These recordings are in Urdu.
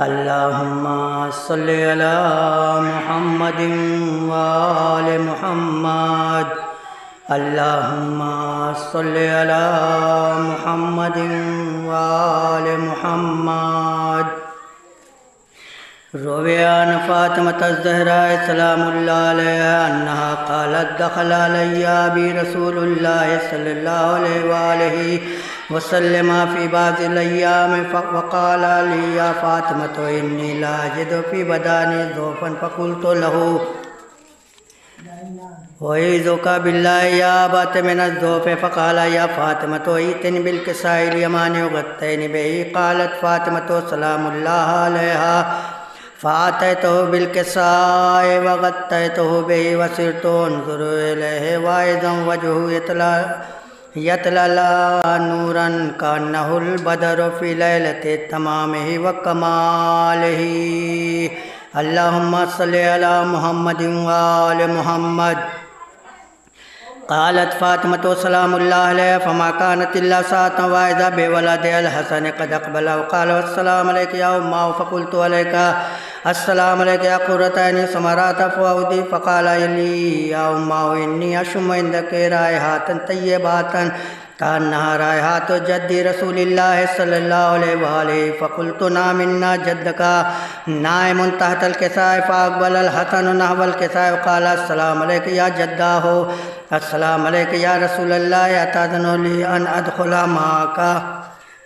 اللهم صل على محمد وآل محمد اللهم صل على محمد وآل محمد روي عن فاطمة الزهراء سلام الله عليها أنها قالت دخل علي أبي رسول الله صلى الله عليه وآله وسلم في بعض الأيام وقال لي يا فاطمة إني لا أجد في بداني ضعفا فقلت له أعيذك بالله يا أبت من الضعف فقال يا فاطمة ائتني بالكساء اليماني وغطيني به قالت فاطمة سلام الله عليها فأتيته بالكساء وغطيته به وصرت أنظر إليه وإذا وجهه يتلألأ نورا كأنه البدر في ليلة تمامه وكماله اللهم صل على محمد وآل محمد قالت فاطمة سلام الله عليها فما كانت إلا ساعة واحدة بولدها الحسن قد أقبل وقال السلام عليك يا أمه فقلت عليك السلام عليك يا قرة عيني ثمرات فؤادي فقال لي يا أمه إني أشم عندك رائحة طيبة كأنها رائحة جد رسول الله صلى الله عليه وآله فقلت نعم إن جدك نائم تحت الكساء فأقبل الحسن نحو الكساء وقال السلام عليك يا جداه السلام عليك يا رسول الله أتأذن لي أن أدخل معك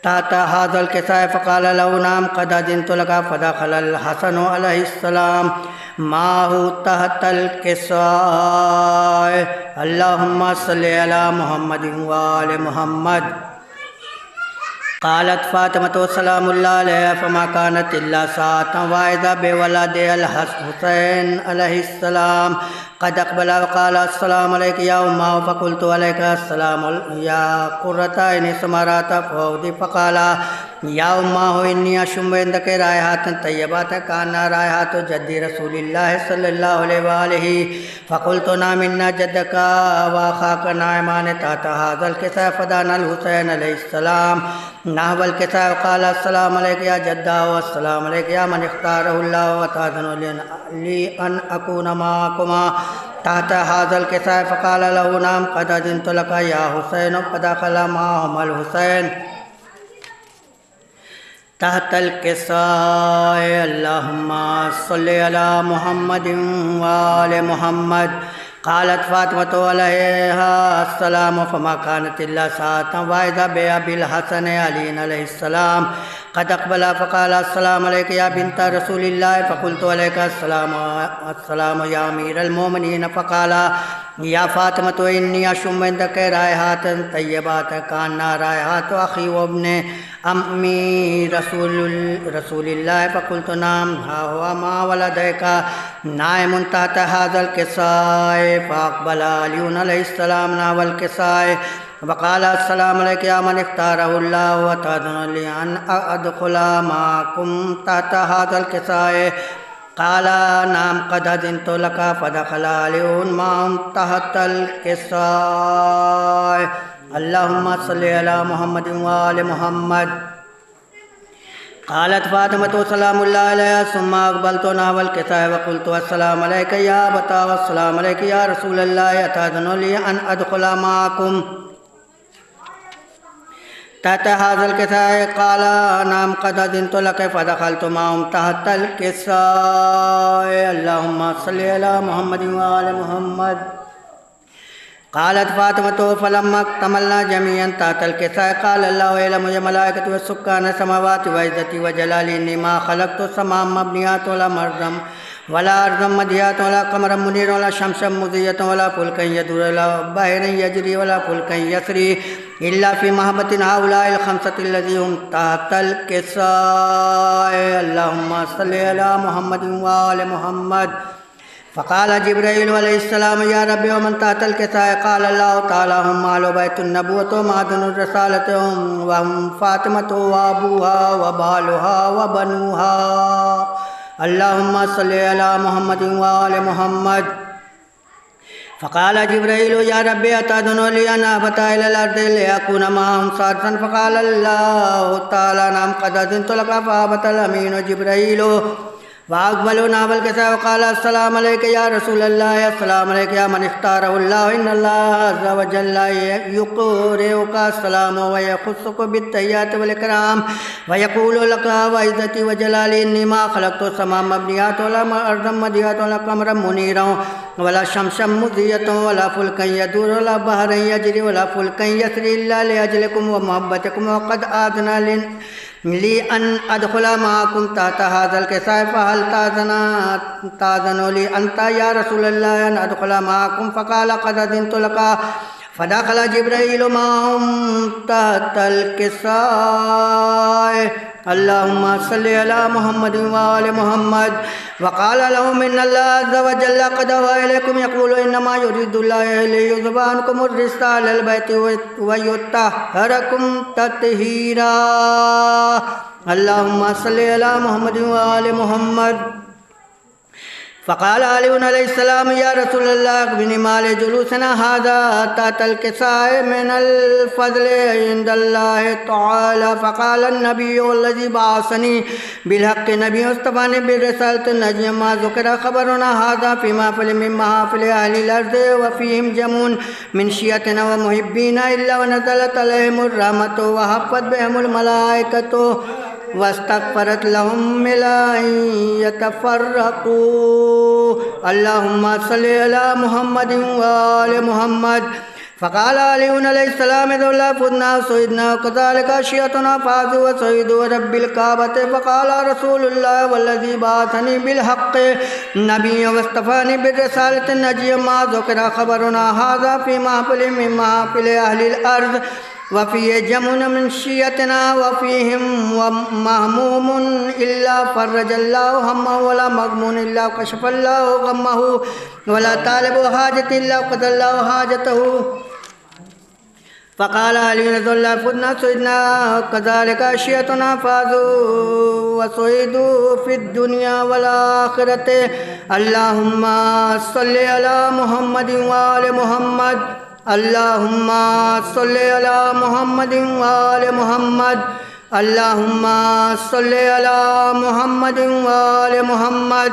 تحت هذا الكساء فقال له نعم قد أذنت لك فدخل الحسن عليه السلام معه تحت الكساء اللهم صل على محمد وآل محمد قالت فاطمة سلام الله عليها فما كانت إلا ساعة واحدة بولدها الحسين عليه السلام قد أقبل وقال السلام عليك يا أمه فقلت عليك السلام يا قرة عين ثمرات فؤادي فقال يا أمه إني أشم عندك رائحة طيبة كأنها رائحة جد رسول الله صلى الله عليه وآله فقلت نعم إن جدك وأخاك نائمان تحت هذا الكساء فدنا الحسين عليه السلام نحو الكساء وقال السلام عليك يا جده والسلام عليك يا من اختاره الله وتأذن لي أن أكون معكما تحت هذا الكساء فقال له نعم قد أذنت لك يا حسين فدخل معهم الحسين تحت الكساء اللهم صل على محمد وآل محمد قالت فاطمة عليها السلام فما كانت إلا ساعة واحدة بأبي الحسن علي عليه السلام قد أقبل فقال السلام عليك يا بنت رسول الله فقلت عليك السلام يا أمير المؤمنين فقال يا فاطمة إني أشم عندك رائحة طيبة كأنها رائحة أخي وابن أمي رسول الله فقلت نعم ها هو ما ولديك نائم تحت هذا الكساء فأقبل علي عليه السلام نحو الكساء وقال السلام عليك يا من اختاره الله وتأذن لي أن أدخل معكم تحت هذا الكساء قال نعم قد أذنت لك فدخل علي معهم تحت الكساء اللهم صل على محمد وآل محمد قالت فاطمة سلام الله عليها ثم أقبلت نحو الكساء وقلت السلام عليك يا أبتا والسلام عليك يا رسول الله أتأذن لي أن أدخل معكم تحت هذا الكساء قال نعم قد أذنت لك فدخلت معهم تحت الكساء اللهم صل على محمد وآل محمد قالت فاطمة فلما اكتملنا جميعا تحت الكساء قال الله يعلم يا ملائكة والسكان السماوات وعزتي وجلالي إني ما خلقت السماء مبنيات ولا مرضم ولا أرضا مديات ولا قمرا منير ولا شمسا مضية ولا فلكا يدور ولا بحر يجري ولا فلكا يسري إلا في محبة هؤلاء الخمسة الذين هم تحت الكساء اللهم صل على محمد وآل محمد فقال جبرائيل عليه السلام يا ربي ومن تحت الكساء قال الله تعالى هم أهل بيت النبوة ومعدن الرسالة وهم فاطمة وأبوها وبالها وبنوها اللهم صل على محمد وآل محمد فقال جبرائيل يا ربي أتأذن لي أن أهبط إلى الأرض لأكون معهم سادسا فقال الله تعالى نعم قد أذنت لك فأهبط الأمين جبرائيل وأقبلوا نحو الكساء وقال السلام عليك يا رسول الله السلام عليك يا من اختاره الله إن الله عز وجل يقرئك السلام ويخصك بالتحيات والإكرام ويقول لك وعزتي وجلالي إني ما خلقت السماء مبنيات ولا أرضا مديات ولا قمرا منيرا ولا شمسا مضية ولا فلكا يدور ولا بحرا يجري ولا فلكا يسري إلا لأجلكم ومحبتكم وقد آذن لي أن أدخل معكم تحت هذا الكساء فهل تأذن لي أنت يا رسول الله أن أدخل معكم فقال قد أذنت لك فدخل جبرائيل معهم تحت الكساء اللهم صل على محمد وآل محمد وقال لهم إن الله عز وجل قد أوحى إليكم يقول إنما يريد الله ليذهب عنكم الرجس أهل البيت ويطهركم تطهيرا اللهم صل على محمد وآل محمد فقال علي عليه السلام يا رسول الله أخبرني ما لجلوسنا هذا تحت الكساء من الفضل عند الله تعالى فقال النبي الذي بعثني بالحق نبي اصطفاني بالرسالة النجي ما ذكر خبرنا هذا في محفل من محافل أهل الأرض وفيهم جمون من شيعتنا ومحبينا إلا ونزلت عليهم الرحمة وحفت بهم الملائكة واستغفرت لهم إلى أن يتفرقوا اللهم صل على محمد وآل محمد فقال علي عليه السلام إذا لا فزنا وسعدنا وكذلك شيعتنا فازوا وسعدوا رب الكعبة فقال رسول الله والذي بعثني بالحق نبي واصطفاني بالرسالة النجي ما ذكر خبرنا هذا في محفل من محافل أهل الأرض وفيه جمع من شيعتنا وفيهم مهموم إلا فرج الله همه ولا مغمون إلا كشف الله غمه ولا طالب حاجة إلا قضى الله حاجته فقال علي رضي الله فزنا سعدنا كذلك شيعتنا فازوا وسعدوا في الدنيا والآخرة اللهم صل على محمد وآل محمد اللهم صل على محمد وآل محمد اللهم صل على محمد وآل محمد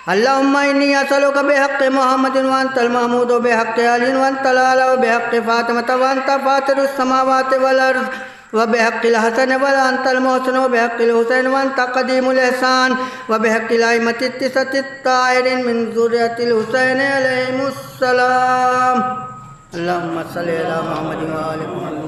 اللهم إني أسألك بحق محمد وأنت المحمود بحق علي وأنت الأعلى وبحق فاطمة وأنت فاطر السماوات والأرض وبحق الحسن وأنت المحسن وبحق الحسين وأنت قديم الإحسان وبحق الأئمة التسعة الطاهرين من ذرية الحسين عليهم السلام اللهم صل على محمد وآل محمد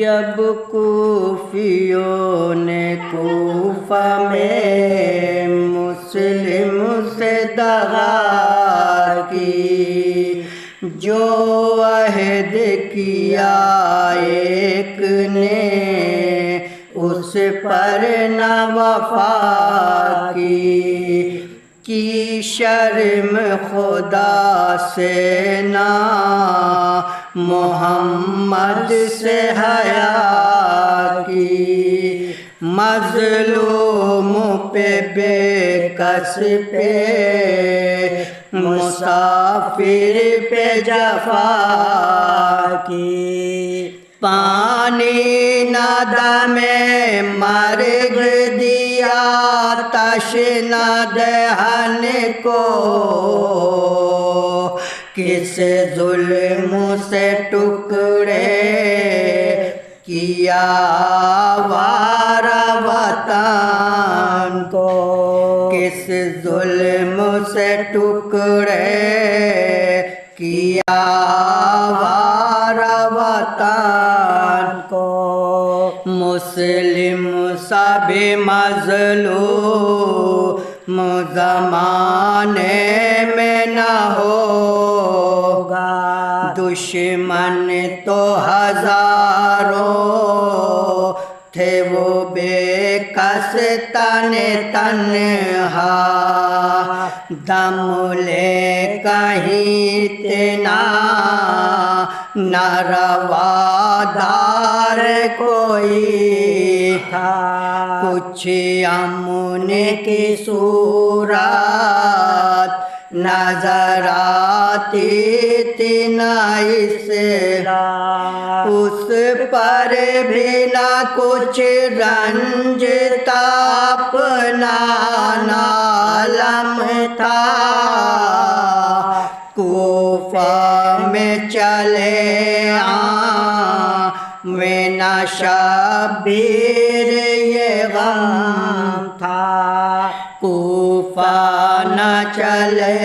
جب کوفیوں نے کوفہ میں مسلم سے دغا کی، جو عہد کیا ایک نے اس پر نہ وفا کی شرم خدا سے نہ محمد سے حیا کی، مظلوم پہ بے کس پہ مسافر پہ جفا کی، پانی نہ دمیں مرگ دیا تشنہ دہن کو، کس ظلم سے ٹکڑے کیا آوارہ وطن کو، کس ظلم سے ٹکڑے کیا آوارہ وطن کو، مسلم سبھی مظلوم زمانے میں نہ ہوگا، دشمن تو ہزاروں تھے وہ بے کس تنہا، دم لے کہیں اتنا نہ روادار کوئی تھا، کچھ امن کی صورت نظر آتی تھی نہ اس پر بھی نہ کچھ رنج تھا، اپنا عالم تھا، کوفہ میں چلے میں نہ شبیر یہ غم تھا، کوفہ نہ چلے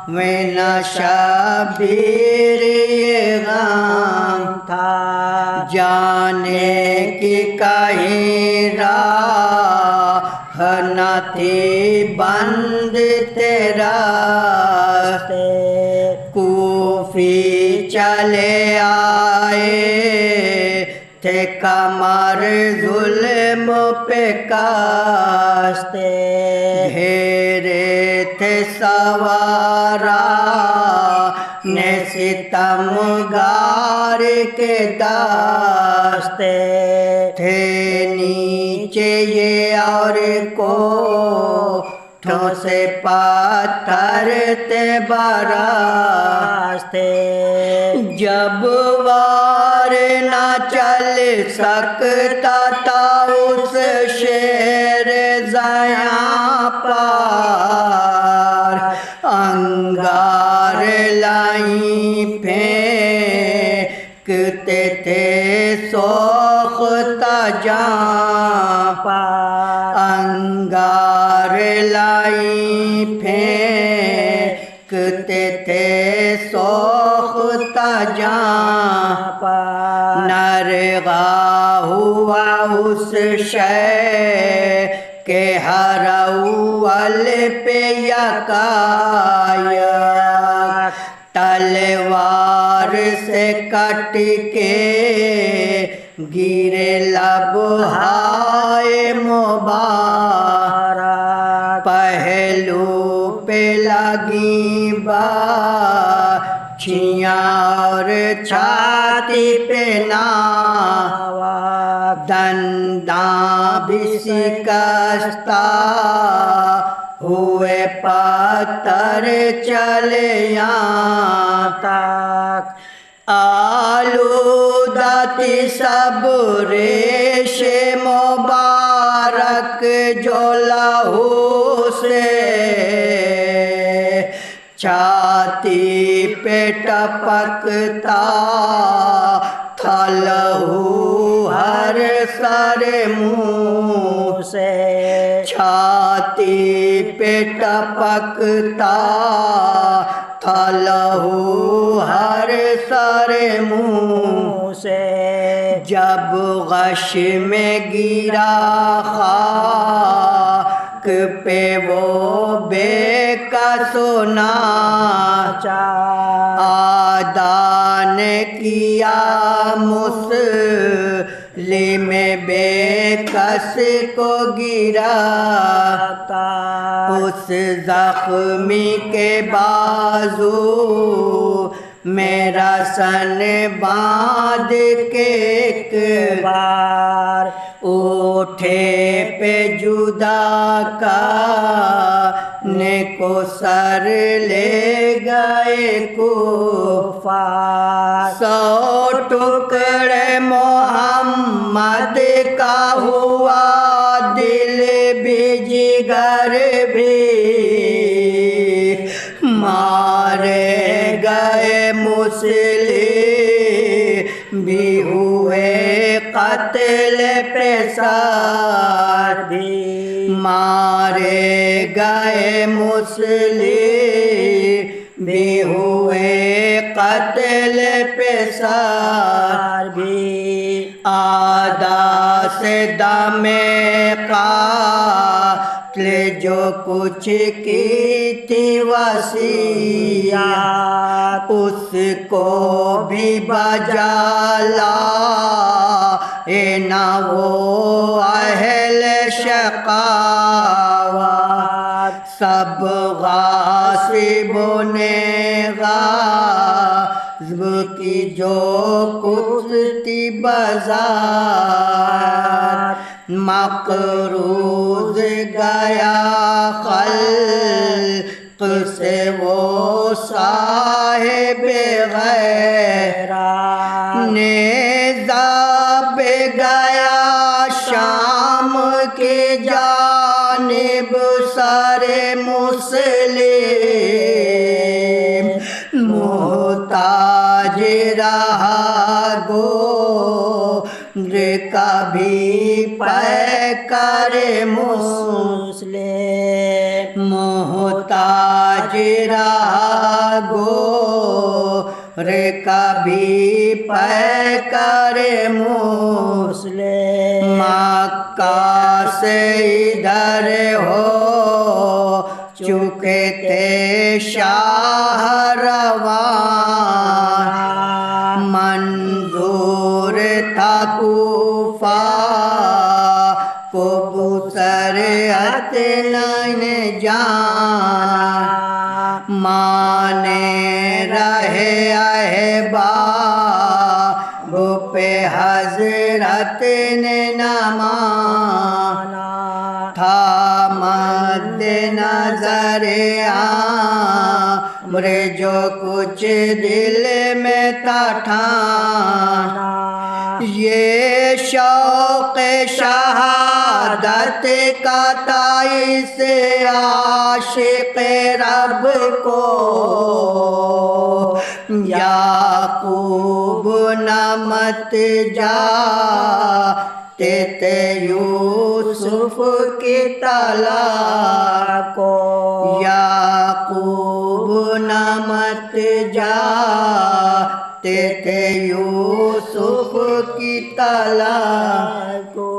میں نہ شبیر یہ غم تھا، جانے کی کہیں راہ نہ تھی بند تیرا، کوفی چلے آئے تھے کمر ظلم پہ کاستے، گھیرے تھے سوارا نے ستمگار کے داستے، تھے نیچے یہ اور کوٹھوں سے پتھر تھے براستے، جب وار نہ چل سکتا تھا اس شیر زیاں پر، انگار لائیں پھینکتے تھے سوختہ جاں پر، انگار لائیں پھینکتے تھے سوختہ جاں پر، نرغا ہوا اس شے کہ ہر اول پہ یکایک تلوار سے کٹ کے گرے لبہائے مبارک، پہلو پہ لگیں باچھیاں اور چھاتی پہ ناوک، دنداں بھی شکستہ ہوئے پتھر چلے یہاں تک، آلودہ تھی سب ریش مبارک جو لہو سے چھاتی پہ ٹپکتا تھا، لہو ہر سر منہ سے چھاتی پہ ٹپکتا تھا، لہو ہر سر منہ سے، جب غش میں گرا خاک پہ وہ بے کس و ناچار، آدھا نے کیا مسلم لی میں بے کس کو گرا اس زخمی کے بازو میرا سن باندھ کے ایک بار اٹھے پہ جدا کرنے کو سر لے گئے کفار 100 ٹکڑے محمد کا ہوا دل بھی جگر بھی مارے گئے مسلم بھی ہوئے قتل پہ سار بھی مارے گئے مسلم بھی ہوئے قتل پہ سار بھی آدھا سے دم قاتل جو کچھ کی تھی وصیت اس کو بھی بجا لائے نہ وہ اہل شقاوت سب غاصبوں نے غصب کی جو کچھ تھی بازار مقروض گیا خلق سے وہ صاحب غیرت نیزہ پہ گیا شام کی جانب سارے مسلم محتاج رہا گور کبھی پیکر مسلم محتاج رہا گور کبھی پیکر مسلم مکہ سے ادھر ہو چکے تھے شاہ رواں منظور تھا کوفہ کو بصرت نہیں جانا مانے رہے احباب پہ حضرت نے نہ مانا تھا مد نظر عامر جو کچھ دل میں تھا ٹھانا یہ شوق شہادت کا تائس عاشق رب کو یعقوب نمت جاتے تھے یوسف کی طلب کو یعقوب نمت جاتے تھے یوسف کی طلب کو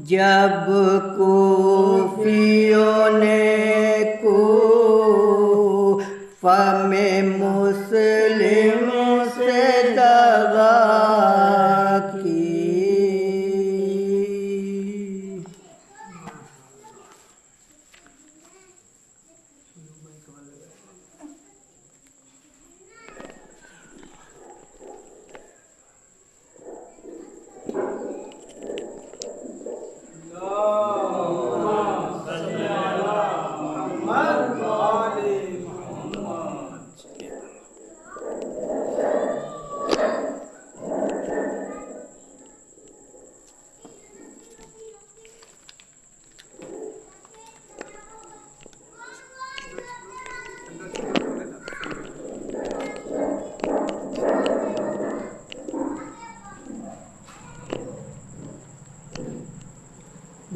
جب کوفیوں نے کوفہ میں مسلم سے دغا کی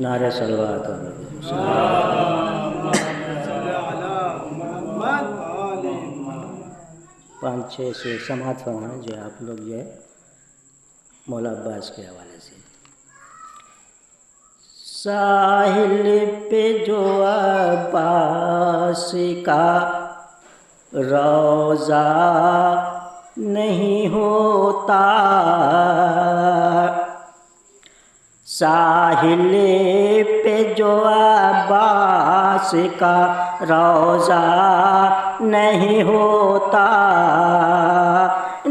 نعرہ صلوات پانچ چھ سے سماعت فرمائیں جو آپ لوگ جو ہے مولا عباس کے حوالے سے ساحل پہ جو عباس کا روضہ نہیں ہوتا ساحل پہ جو عباس کا روضہ نہیں ہوتا،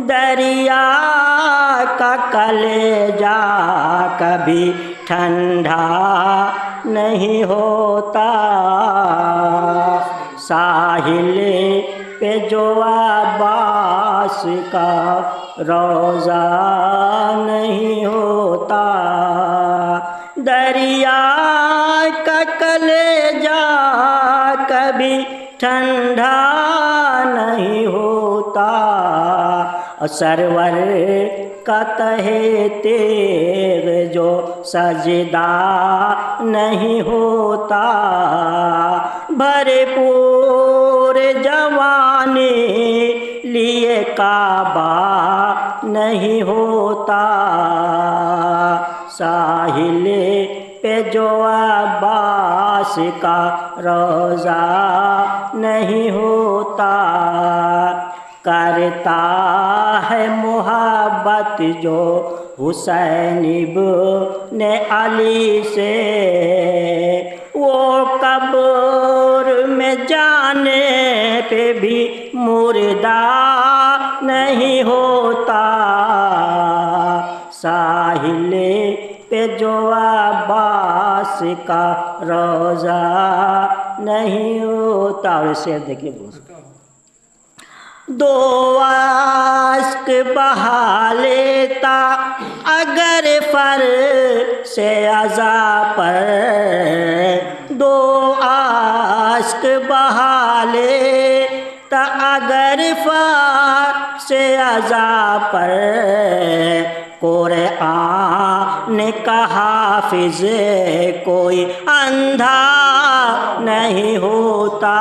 دریا کا کلیجہ کبھی ٹھنڈا نہیں ہوتا، ساحل پہ جو عباس کا روضہ نہیں ہوتا، دریا کا کلیجہ کبھی ٹھنڈا نہیں ہوتا، سرور کا تہہ تیغ جو سجدہ نہیں ہوتا، بھرپور جوانی لیے کعبہ نہیں ہوتا، ساحل پہ جو عباس کا روضہ نہیں ہوتا، کرتا ہے محبت جو حسین ابن علی سے، وہ قبر میں جانے پہ بھی مردہ نہیں ہوتا، ساحل پہ جو عباس کا روضہ نہیں ہوتا۔ اور اسے دیکھیے دو اشک بہا لیتا اگر فر سے عزا پر، دو اشک بہا لیتا اگر فر سے عزا پر، قرآن کا حافظ کوئی اندھا نہیں ہوتا،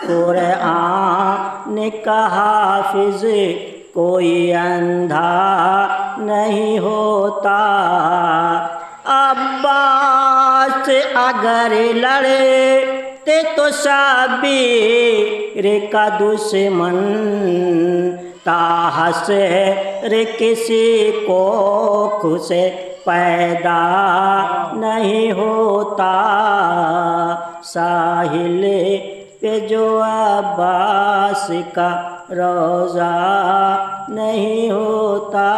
قرآن کا حافظ کوئی اندھا نہیں ہوتا، عباس اگر لڑتے تو شبیر کا دشمن، تاحسر کسی کوکھ سے پیدا نہیں ہوتا، ساحل پہ جو عباس کا روضہ نہیں ہوتا۔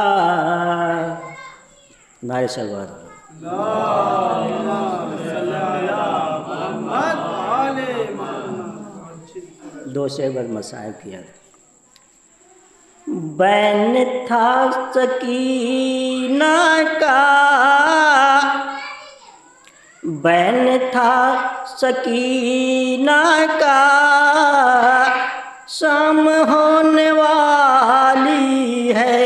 نعرہ سلوات۔ دو سے بر مصائب کیا، بین تھا سکینہ کا، بین تھا سکینہ کا، شام ہونے والی ہے،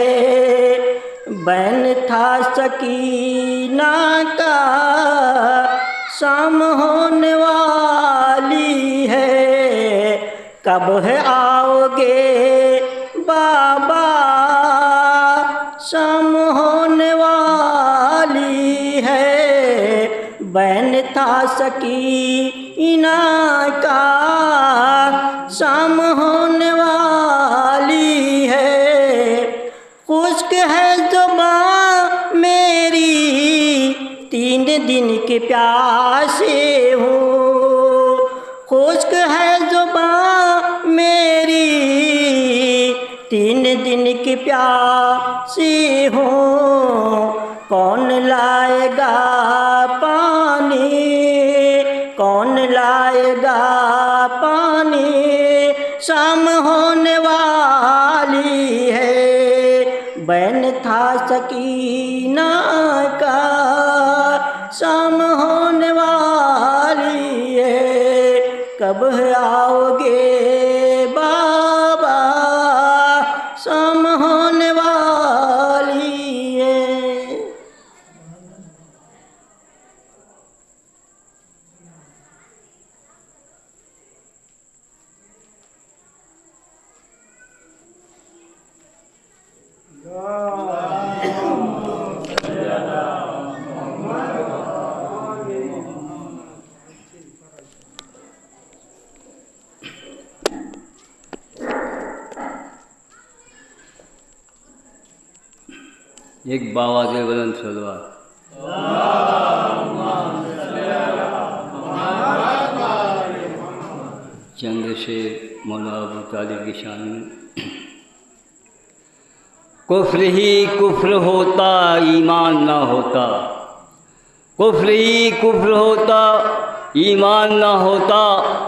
بین تھا سکینہ کا، شام ہونے والی ہے، کب ہے آؤ گے بابا، شام ہونے والی ہے، بین تھا سکینہ کا، شام ہونے والی ہے، خشک ہے زبان میری 3 دن کی پیاسے ہوں، خشک ہے زبان میری 3 دن کی پیاسی ہوں، کون لائے گا پانی، کون لائے گا پانی، شام ہونے والی ہے، بین تھا سکینہ کا، شام ہونے والی ہے، کب آؤ گے بابا، شام ہونے والی ہے۔ ایک باواز بلند صلوات۔ چند شعر مولانا ابو طالب کی شان میں۔ کفر ہی کفر ہوتا ایمان نہ ہوتا، کفر ہی کفر ہوتا ایمان نہ ہوتا،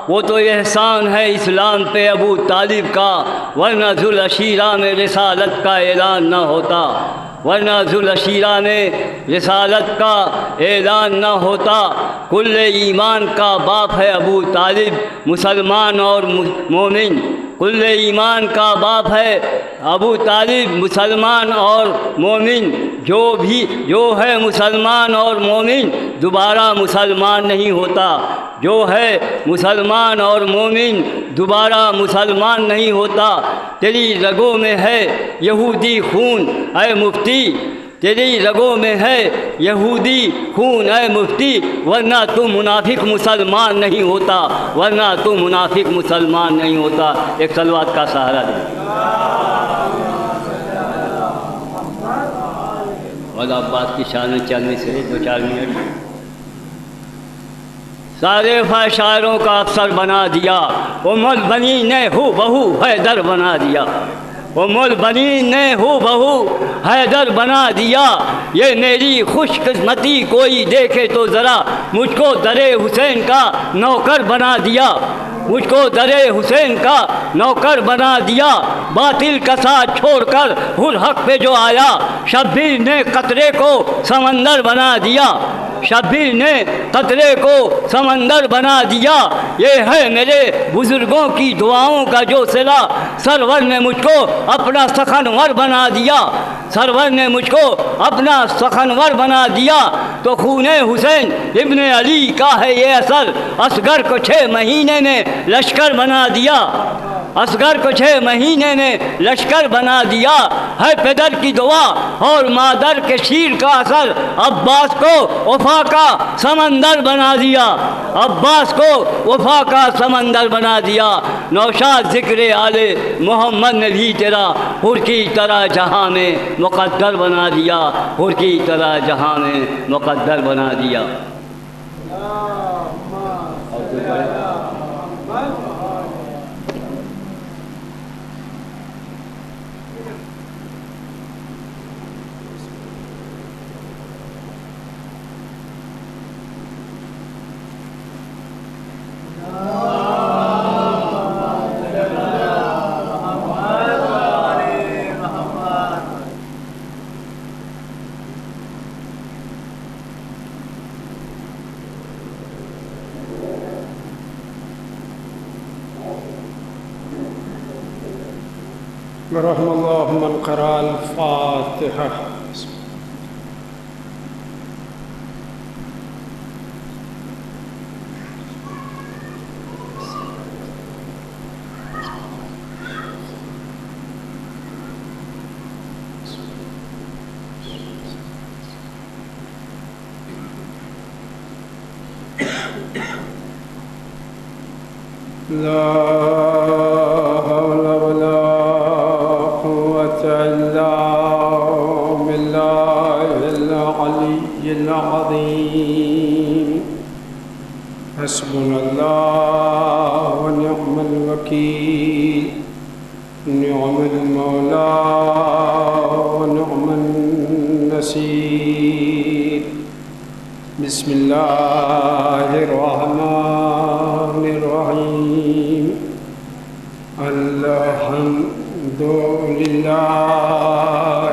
وہ تو احسان ہے اسلام پہ ابو طالب کا، ورنہ ذوالعشیرہ میں رسالت کا اعلان نہ ہوتا، ورنہ ذوالعشیرہ میں رسالت کا اعلان نہ ہوتا۔ کل ایمان کا باپ ہے ابو طالب، مسلمان اور مومن، کل ایمان کا باپ ہے ابو طالب، مسلمان اور مومن، جو ہے مسلمان اور مومن دوبارہ مسلمان نہیں ہوتا، جو ہے مسلمان اور مومن دوبارہ مسلمان نہیں ہوتا۔ تیری رگوں میں ہے یہودی خون اے مفتی، تیری رگوں میں ہے یہودی خون اے مفتی، ورنہ تم منافق مسلمان نہیں ہوتا، ورنہ تم منافق مسلمان نہیں ہوتا۔ ایک صلوات کا سہارا دیں۔ مولا عباس کی شان میں چلنے سے 2-4 منٹ۔ سارے شاعروں کا افسر بنا دیا، ام البنین نے ہو بہو حیدر بنا دیا، ام البنین نے ہو بہو حیدر بنا دیا۔ یہ میری خوش قسمتی کوئی دیکھے تو ذرا، مجھ کو درے حسین کا نوکر بنا دیا، مجھ کو درے حسین کا نوکر بنا دیا۔ باطل کا ساتھ چھوڑ کر ہر حق پہ جو آیا، شبیر نے قطرے کو سمندر بنا دیا، شبیر نے قطرے کو سمندر بنا دیا۔ یہ ہے میرے بزرگوں کی دعاؤں کا جو صلہ، سرور نے مجھ کو اپنا سخنور بنا دیا، سرور نے مجھ کو اپنا سخنور بنا دیا۔ تو خون حسین ابن علی کا ہے یہ اثر، اصغر کو 6 مہینے میں لشکر بنا دیا، اصغر کو 6 مہینے میں لشکر بنا دیا۔ ہے پدر کی دعا اور مادر کے شیر کا اثر، عباس کو وفا کا سمندر بنا دیا، عباس کو وفا کا سمندر بنا دیا۔ نوشاد ذکر آل محمد نے بھی تیرا حر کی طرح جہاں میں مقدر بنا دیا، حر کی طرح جہاں میں مقدر بنا دیا۔ ورحم الله من قرأ الفاتحة۔ لا حول ولا قوة إلا بالله العلي العظيم۔ حسبنا الله ونعم الوكيل، نعم المولى ونعم النصير۔ بسم الله الرحمن الرحيم۔ الحمد لله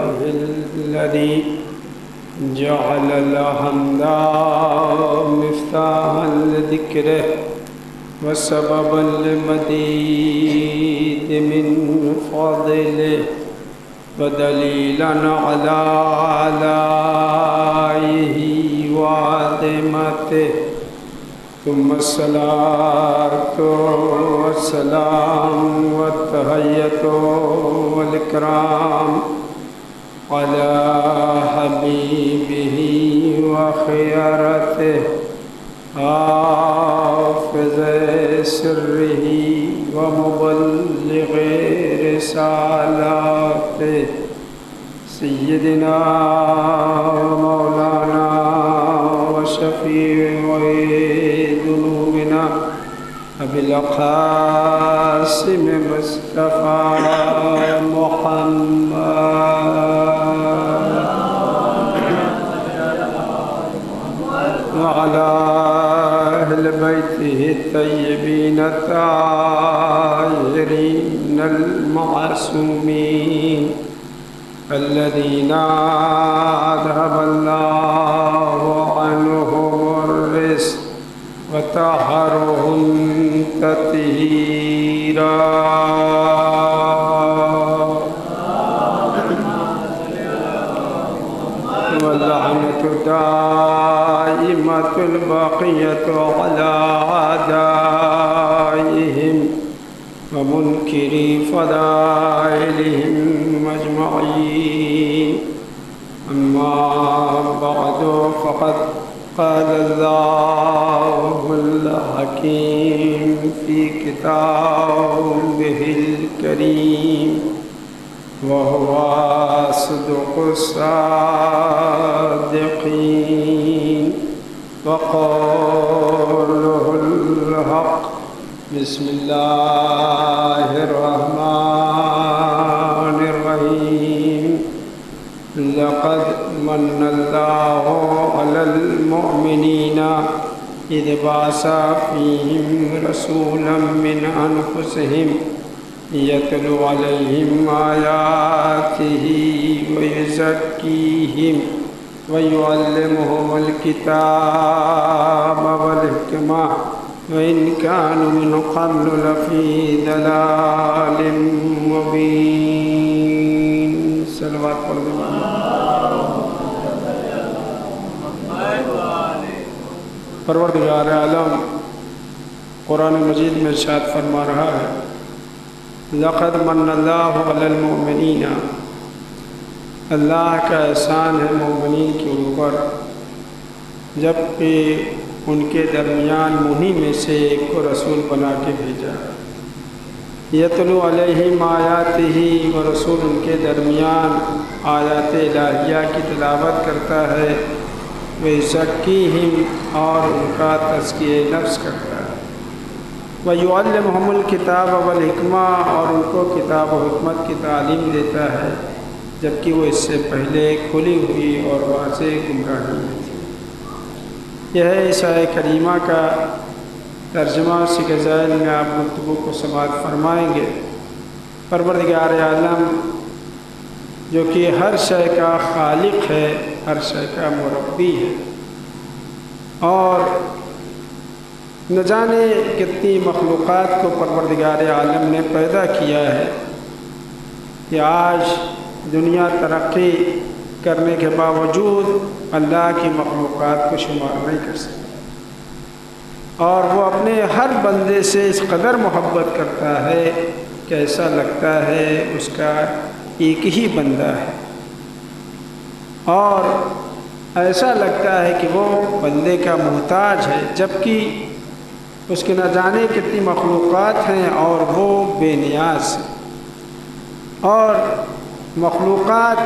الذي جعل الحمد مفتاحا لذكره وسببا لمزيد من فضله ودليلا على آلائه وعظمته، ثم الصلاة والسلام والتحية والإكرام على حبيبه وخيرته، حافظ سره ومبلغ رسالاته، سيدنا مولانا القاسم مصطفى محمد وعلى أهل بيته الطيبين الطاهرين المعصومين الذين أذهب الله عنهم الرجس وطهرهم تطهيرا. واللعنة دائمة الباقية على أعدائهم ومنكري فضائلهم أجمعين. أما بعد فقد قال الله الحكيم في كتابه الكريم وهو أصدق الصادقين وقوله الحق. بسم الله الرحمن الرحيم. لقد من الله على المؤمنين إذ بعث فيهم رسولا من أنفسهم يتلو عليهم آياته ويزكيهم ويعلمهم الكتاب والحكمة وإن كانوا من قبل لفي ضلال مبين. صلوات پڑھ دیں. پروردگار عالم قرآن مجید میں ارشاد فرما رہا ہے لقد من اللہ علی المؤمنین. اللہ کا احسان ہے مومنین کے اوپر جب کہ ان کے درمیان انہی میں سے ایک کو رسول بنا کے بھیجا. یتلو علیہم آیاتہ، وہ رسول ان کے درمیان آیات الہیہ کی تلاوت کرتا ہے. وَيُزَكِّيهِمْ، اور ان کا تزکیہ نفس کرتا ہے. وَيُعَلِّمُهُمُ الْكِتَابَ وَالْحِكْمَةَ، اور ان کو کتاب و حکمت کی تعلیم دیتا ہے جبکہ وہ اس سے پہلے کھلی ہوئی اور واضح گمراہی میں تھی. یہ ہے اس آیہ کریمہ کا ترجمہ. اسی کے ذیل میں آپ گفتگو کو سماعت فرمائیں گے. پروردگار عالم جو کہ ہر شے کا خالق ہے، ہر شے کا مربی ہے، اور نہ جانے کتنی مخلوقات کو پروردگار عالم نے پیدا کیا ہے کہ آج دنیا ترقی کرنے کے باوجود اللہ کی مخلوقات کو شمار نہیں کر سکتی، اور وہ اپنے ہر بندے سے اس قدر محبت کرتا ہے کہ ایسا لگتا ہے اس کا ایک ہی بندہ ہے، اور ایسا لگتا ہے کہ وہ بندے کا محتاج ہے، جبکہ اس کے نہ جانے کتنی مخلوقات ہیں اور وہ بے نیاز ہے. اور مخلوقات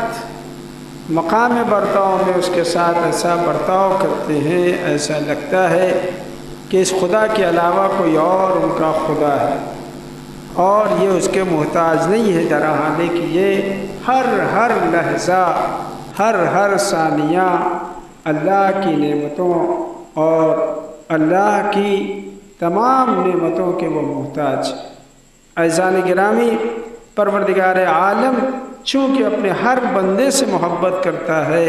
مقام برتاؤ میں اس کے ساتھ ایسا برتاؤ کرتے ہیں، ایسا لگتا ہے کہ اس خدا کے علاوہ کوئی اور ان کا خدا ہے، اور یہ اس کے محتاج نہیں ہے، درحالے کہ یہ ہر لحظہ، ہر ثانیہ اللہ کی نعمتوں اور اللہ کی تمام نعمتوں کے وہ محتاج. عزیزان گرامی، پروردگار عالم چونکہ اپنے ہر بندے سے محبت کرتا ہے،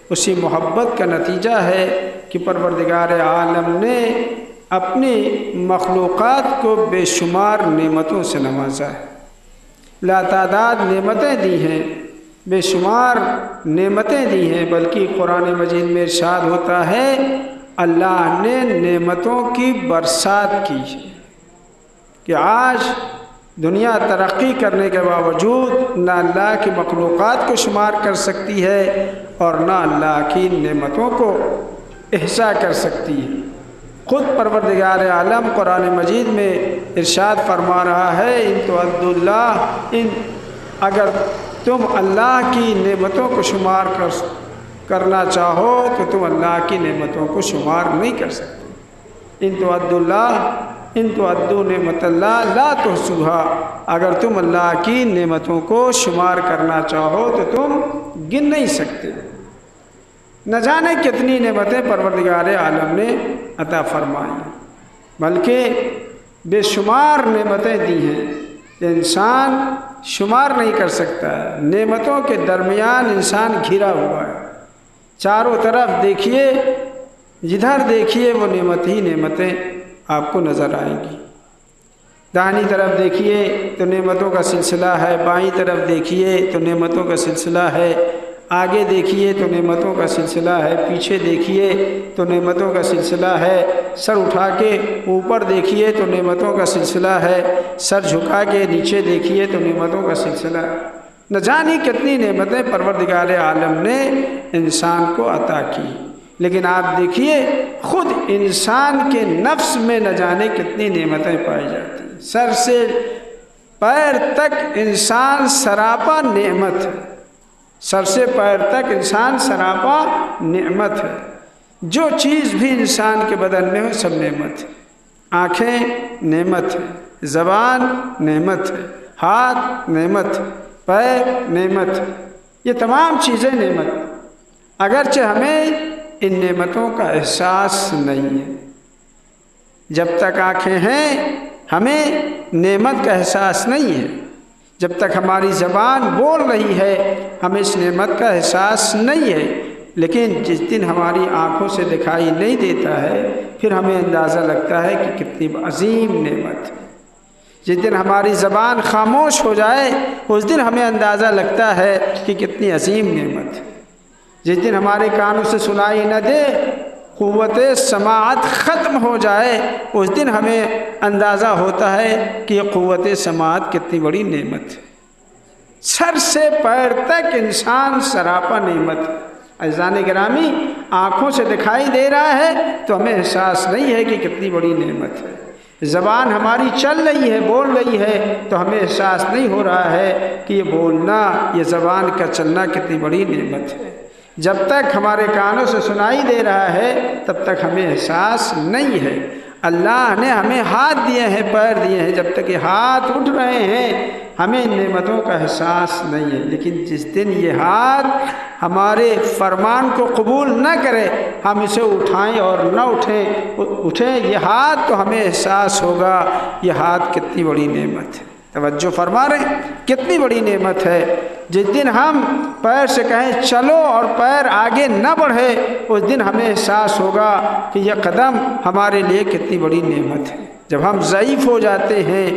اسی محبت کا نتیجہ ہے کہ پروردگار عالم نے اپنی مخلوقات کو بے شمار نعمتوں سے نوازا ہے. لاتعداد نعمتیں دی ہیں، بے شمار نعمتیں دی ہیں، بلکہ قرآن مجید میں ارشاد ہوتا ہے اللہ نے نعمتوں کی برسات کی ہے کہ آج دنیا ترقی کرنے کے باوجود نہ اللہ کی مخلوقات کو شمار کر سکتی ہے اور نہ اللہ کی نعمتوں کو احصاء کر سکتی ہے. خود پروردگار عالم قرآن مجید میں ارشاد فرما رہا ہے ان تعدوا اللہ، اگر تم اللہ کی نعمتوں کو شمار کرنا چاہو تو تم اللہ کی نعمتوں کو شمار نہیں کر سکتے. ان تعدوا اللہ، ان تعدوا نعمت اللہ لا تحصوہا، اگر تم اللہ کی نعمتوں کو شمار کرنا چاہو تو تم گن نہیں سکتے۔ نہ جانے کتنی نعمتیں پروردگار عالم نے عطا فرمائی، بلکہ بے شمار نعمتیں دی ہیں کہ انسان شمار نہیں کر سکتا ہے۔ نعمتوں کے درمیان انسان گھرا ہوا ہے، چاروں طرف دیکھیے، جدھر دیکھیے وہ نعمت ہی نعمتیں آپ کو نظر آئیں گی۔ داہنی طرف دیکھیے تو نعمتوں کا سلسلہ ہے، بائیں طرف دیکھیے تو نعمتوں کا سلسلہ ہے، آگے دیکھیے تو نعمتوں کا سلسلہ ہے، پیچھے دیکھیے تو نعمتوں کا سلسلہ ہے، سر اٹھا کے اوپر دیکھیے تو نعمتوں کا سلسلہ ہے، سر جھکا کے نیچے دیکھیے تو نعمتوں کا سلسلہ ہے۔ نہ جانے کتنی نعمتیں پروردگار عالم نے انسان کو عطا کی، لیکن آپ دیکھیے خود انسان کے نفس میں نہ جانے کتنی نعمتیں پائی جاتی ہیں۔ سر سے پیر تک انسان سراپا نعمت ہے، سر سے پیر تک انسان سراپا نعمت ہے۔ جو چیز بھی انسان کے بدن میں ہو سب نعمت ہے۔ آنکھیں نعمت ہے، زبان نعمت ہے، ہاتھ نعمت ہے، پیر نعمت ہے، یہ تمام چیزیں نعمت ہیں، اگرچہ ہمیں ان نعمتوں کا احساس نہیں ہے۔ جب تک آنکھیں ہیں ہمیں نعمت کا احساس نہیں ہے، جب تک ہماری زبان بول رہی ہے ہمیں اس نعمت کا احساس نہیں ہے، لیکن جس دن ہماری آنکھوں سے دکھائی نہیں دیتا ہے پھر ہمیں اندازہ لگتا ہے کہ کتنی عظیم نعمت ہے۔ جس دن ہماری زبان خاموش ہو جائے اس دن ہمیں اندازہ لگتا ہے کہ کتنی عظیم نعمت ہے۔ جس دن ہمارے کانوں سے سنائی نہ دے، قوت سماعت ختم ہو جائے، اس دن ہمیں اندازہ ہوتا ہے کہ یہ قوت سماعت کتنی بڑی نعمت ہے۔ سر سے پیر تک انسان سراپا نعمت ہے۔ عزیزان گرامی، آنکھوں سے دکھائی دے رہا ہے تو ہمیں احساس نہیں ہے کہ کتنی بڑی نعمت ہے۔ زبان ہماری چل رہی ہے، بول رہی ہے تو ہمیں احساس نہیں ہو رہا ہے کہ یہ بولنا، یہ زبان کا چلنا کتنی بڑی نعمت ہے۔ جب تک ہمارے کانوں سے سنائی دے رہا ہے تب تک ہمیں احساس نہیں ہے۔ اللہ نے ہمیں ہاتھ دیے ہیں، پیر دیے ہیں، جب تک یہ ہاتھ اٹھ رہے ہیں ہمیں ان نعمتوں کا احساس نہیں ہے، لیکن جس دن یہ ہاتھ ہمارے فرمان کو قبول نہ کرے، ہم اسے اٹھائیں اور نہ اٹھیں یہ ہاتھ، تو ہمیں احساس ہوگا یہ ہاتھ کتنی بڑی نعمت ہے۔ توجہ فرما رہے ہیں کتنی بڑی نعمت ہے۔ جس دن ہم پیر سے کہیں چلو اور پیر آگے نہ بڑھے، اس دن ہمیں احساس ہوگا کہ یہ قدم ہمارے لیے کتنی بڑی نعمت ہے۔ جب ہم ضعیف ہو جاتے ہیں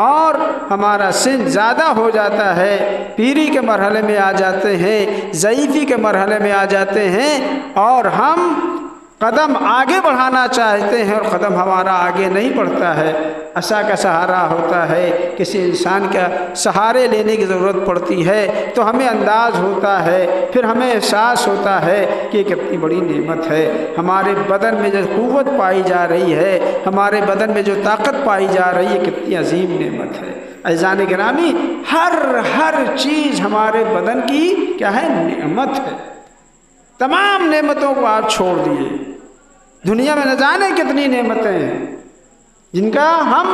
اور ہمارا سن زیادہ ہو جاتا ہے، پیری کے مرحلے میں آ جاتے ہیں، ضعیفی کے مرحلے میں آ جاتے ہیں اور ہم قدم آگے بڑھانا چاہتے ہیں اور قدم ہمارا آگے نہیں بڑھتا ہے، عصا کا سہارا ہوتا ہے، کسی انسان کا سہارے لینے کی ضرورت پڑتی ہے، تو ہمیں انداز ہوتا ہے، پھر ہمیں احساس ہوتا ہے کہ یہ کتنی بڑی نعمت ہے۔ ہمارے بدن میں جو قوت پائی جا رہی ہے، ہمارے بدن میں جو طاقت پائی جا رہی ہے، کتنی عظیم نعمت ہے۔ عزیزان گرامی، ہر چیز ہمارے بدن کی کیا ہے؟ نعمت ہے۔ تمام نعمتوں کو آپ چھوڑ دیے، دنیا میں نہ جانے کتنی نعمتیں ہیں جن کا ہم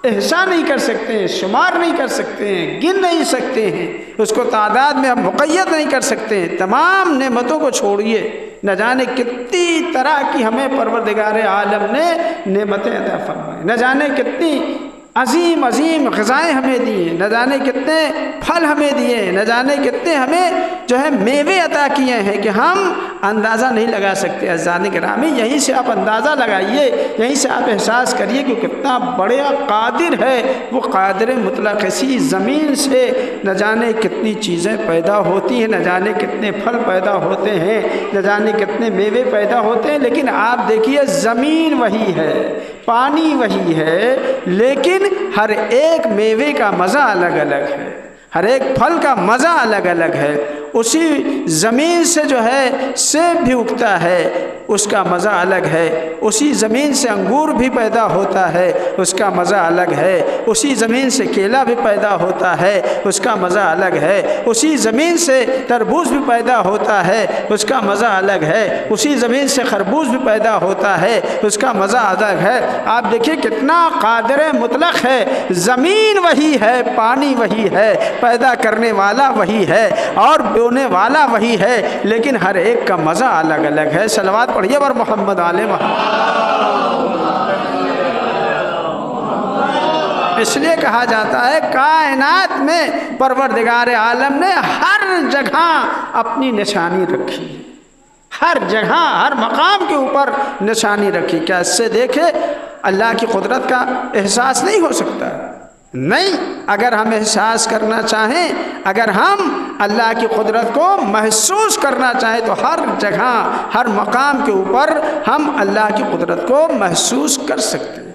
احصا نہیں کر سکتے ہیں، شمار نہیں کر سکتے ہیں، گن نہیں سکتے ہیں، اس کو تعداد میں ہم مقید نہیں کر سکتے ہیں۔ تمام نعمتوں کو چھوڑیے، نہ جانے کتنی طرح کی ہمیں پروردگار عالم نے نعمتیں عطا فرمائیں، نہ جانے کتنی عظیم غذائیں ہمیں دیے، نہ جانے کتنے پھل ہمیں دیے، نہ جانے کتنے ہمیں جو ہے میوے عطا کیے ہیں کہ ہم اندازہ نہیں لگا سکتے۔ عزیزان گرامی، یہیں سے آپ اندازہ لگائیے، یہیں سے آپ احساس کریے کہ کتنا بڑا قادر ہے وہ قادر مطلق۔ اسی زمین سے نہ جانے کتنی چیزیں پیدا ہوتی ہیں، نہ جانے کتنے پھل پیدا ہوتے ہیں، نہ جانے کتنے میوے پیدا ہوتے ہیں، لیکن آپ دیکھیے زمین وہی ہے، پانی وہی ہے، لیکن ہر ایک میوے کا مزہ الگ الگ ہے، ہر ایک پھل کا مزہ الگ الگ ہے، اسی زمین سے جو ہے سیب بھی اگتا ہے، اس کا مزہ الگ ہے، اسی زمین سے انگور بھی پیدا ہوتا ہے، اس کا مزہ الگ ہے، اسی زمین سے کیلا بھی پیدا ہوتا ہے، اس کا مزہ الگ ہے، اسی زمین سے تربوز بھی پیدا ہوتا ہے، اس کا مزہ الگ ہے، اسی زمین سے خربوز بھی پیدا ہوتا ہے، اس کا مزہ الگ ہے۔ آپ دیکھیے کتنا قادر مطلق ہے، زمین وہی ہے، پانی وہی ہے، پیدا کرنے والا وہی ہے اور بونے والا وہی ہے، لیکن ہر ایک کا مزہ الگ الگ ہے۔ صلوات پڑھیے بر محمد آل محمد۔ اس لیے کہا جاتا ہے کائنات میں پروردگار عالم نے ہر جگہ اپنی نشانی رکھی ہے، ہر جگہ ہر مقام کے اوپر نشانی رکھی۔ کیا اس سے دیکھے اللہ کی قدرت کا احساس نہیں ہو سکتا؟ نہیں، اگر ہم احساس کرنا چاہیں، اگر ہم اللہ کی قدرت کو محسوس کرنا چاہیں تو ہر جگہ ہر مقام کے اوپر ہم اللہ کی قدرت کو محسوس کر سکتے ہیں۔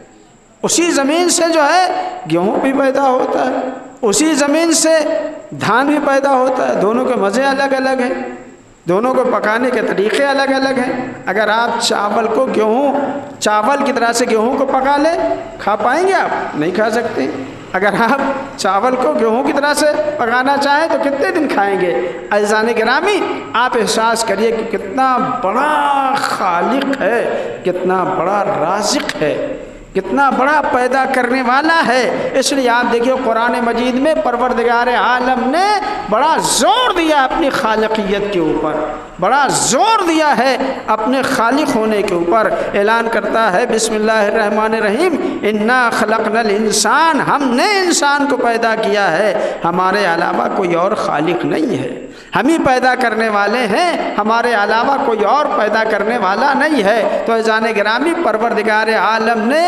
اسی زمین سے جو ہے گیہوں بھی پیدا ہوتا ہے، اسی زمین سے دھان بھی پیدا ہوتا ہے، دونوں کے مزے الگ الگ ہیں، دونوں کو پکانے کے طریقے الگ الگ ہیں۔ اگر آپ چاول کو چاول کی طرح سے گیہوں کو پکا لیں، کھا پائیں گے آپ؟ نہیں کھا سکتے۔ اگر آپ چاول کو گیہوں کی طرح سے پکانا چاہیں تو کتنے دن کھائیں گے؟ عزیزان گرامی، آپ احساس کریے کہ کتنا بڑا خالق ہے، کتنا بڑا رازق ہے، کتنا بڑا پیدا کرنے والا ہے۔ اس لیے آپ دیکھیے قرآن مجید میں پروردگار عالم نے بڑا زور دیا اپنی خالقیت کے اوپر، بڑا زور دیا ہے اپنے خالق ہونے کے اوپر۔ اعلان کرتا ہے بسم اللہ الرحمن الرحیم، انا خلقنا الانسان، ہم نے انسان کو پیدا کیا ہے، ہمارے علاوہ کوئی اور خالق نہیں ہے، ہم ہی پیدا کرنے والے ہیں، ہمارے علاوہ کوئی اور پیدا کرنے والا نہیں ہے۔ تو عزیزان گرامی، پروردگار عالم نے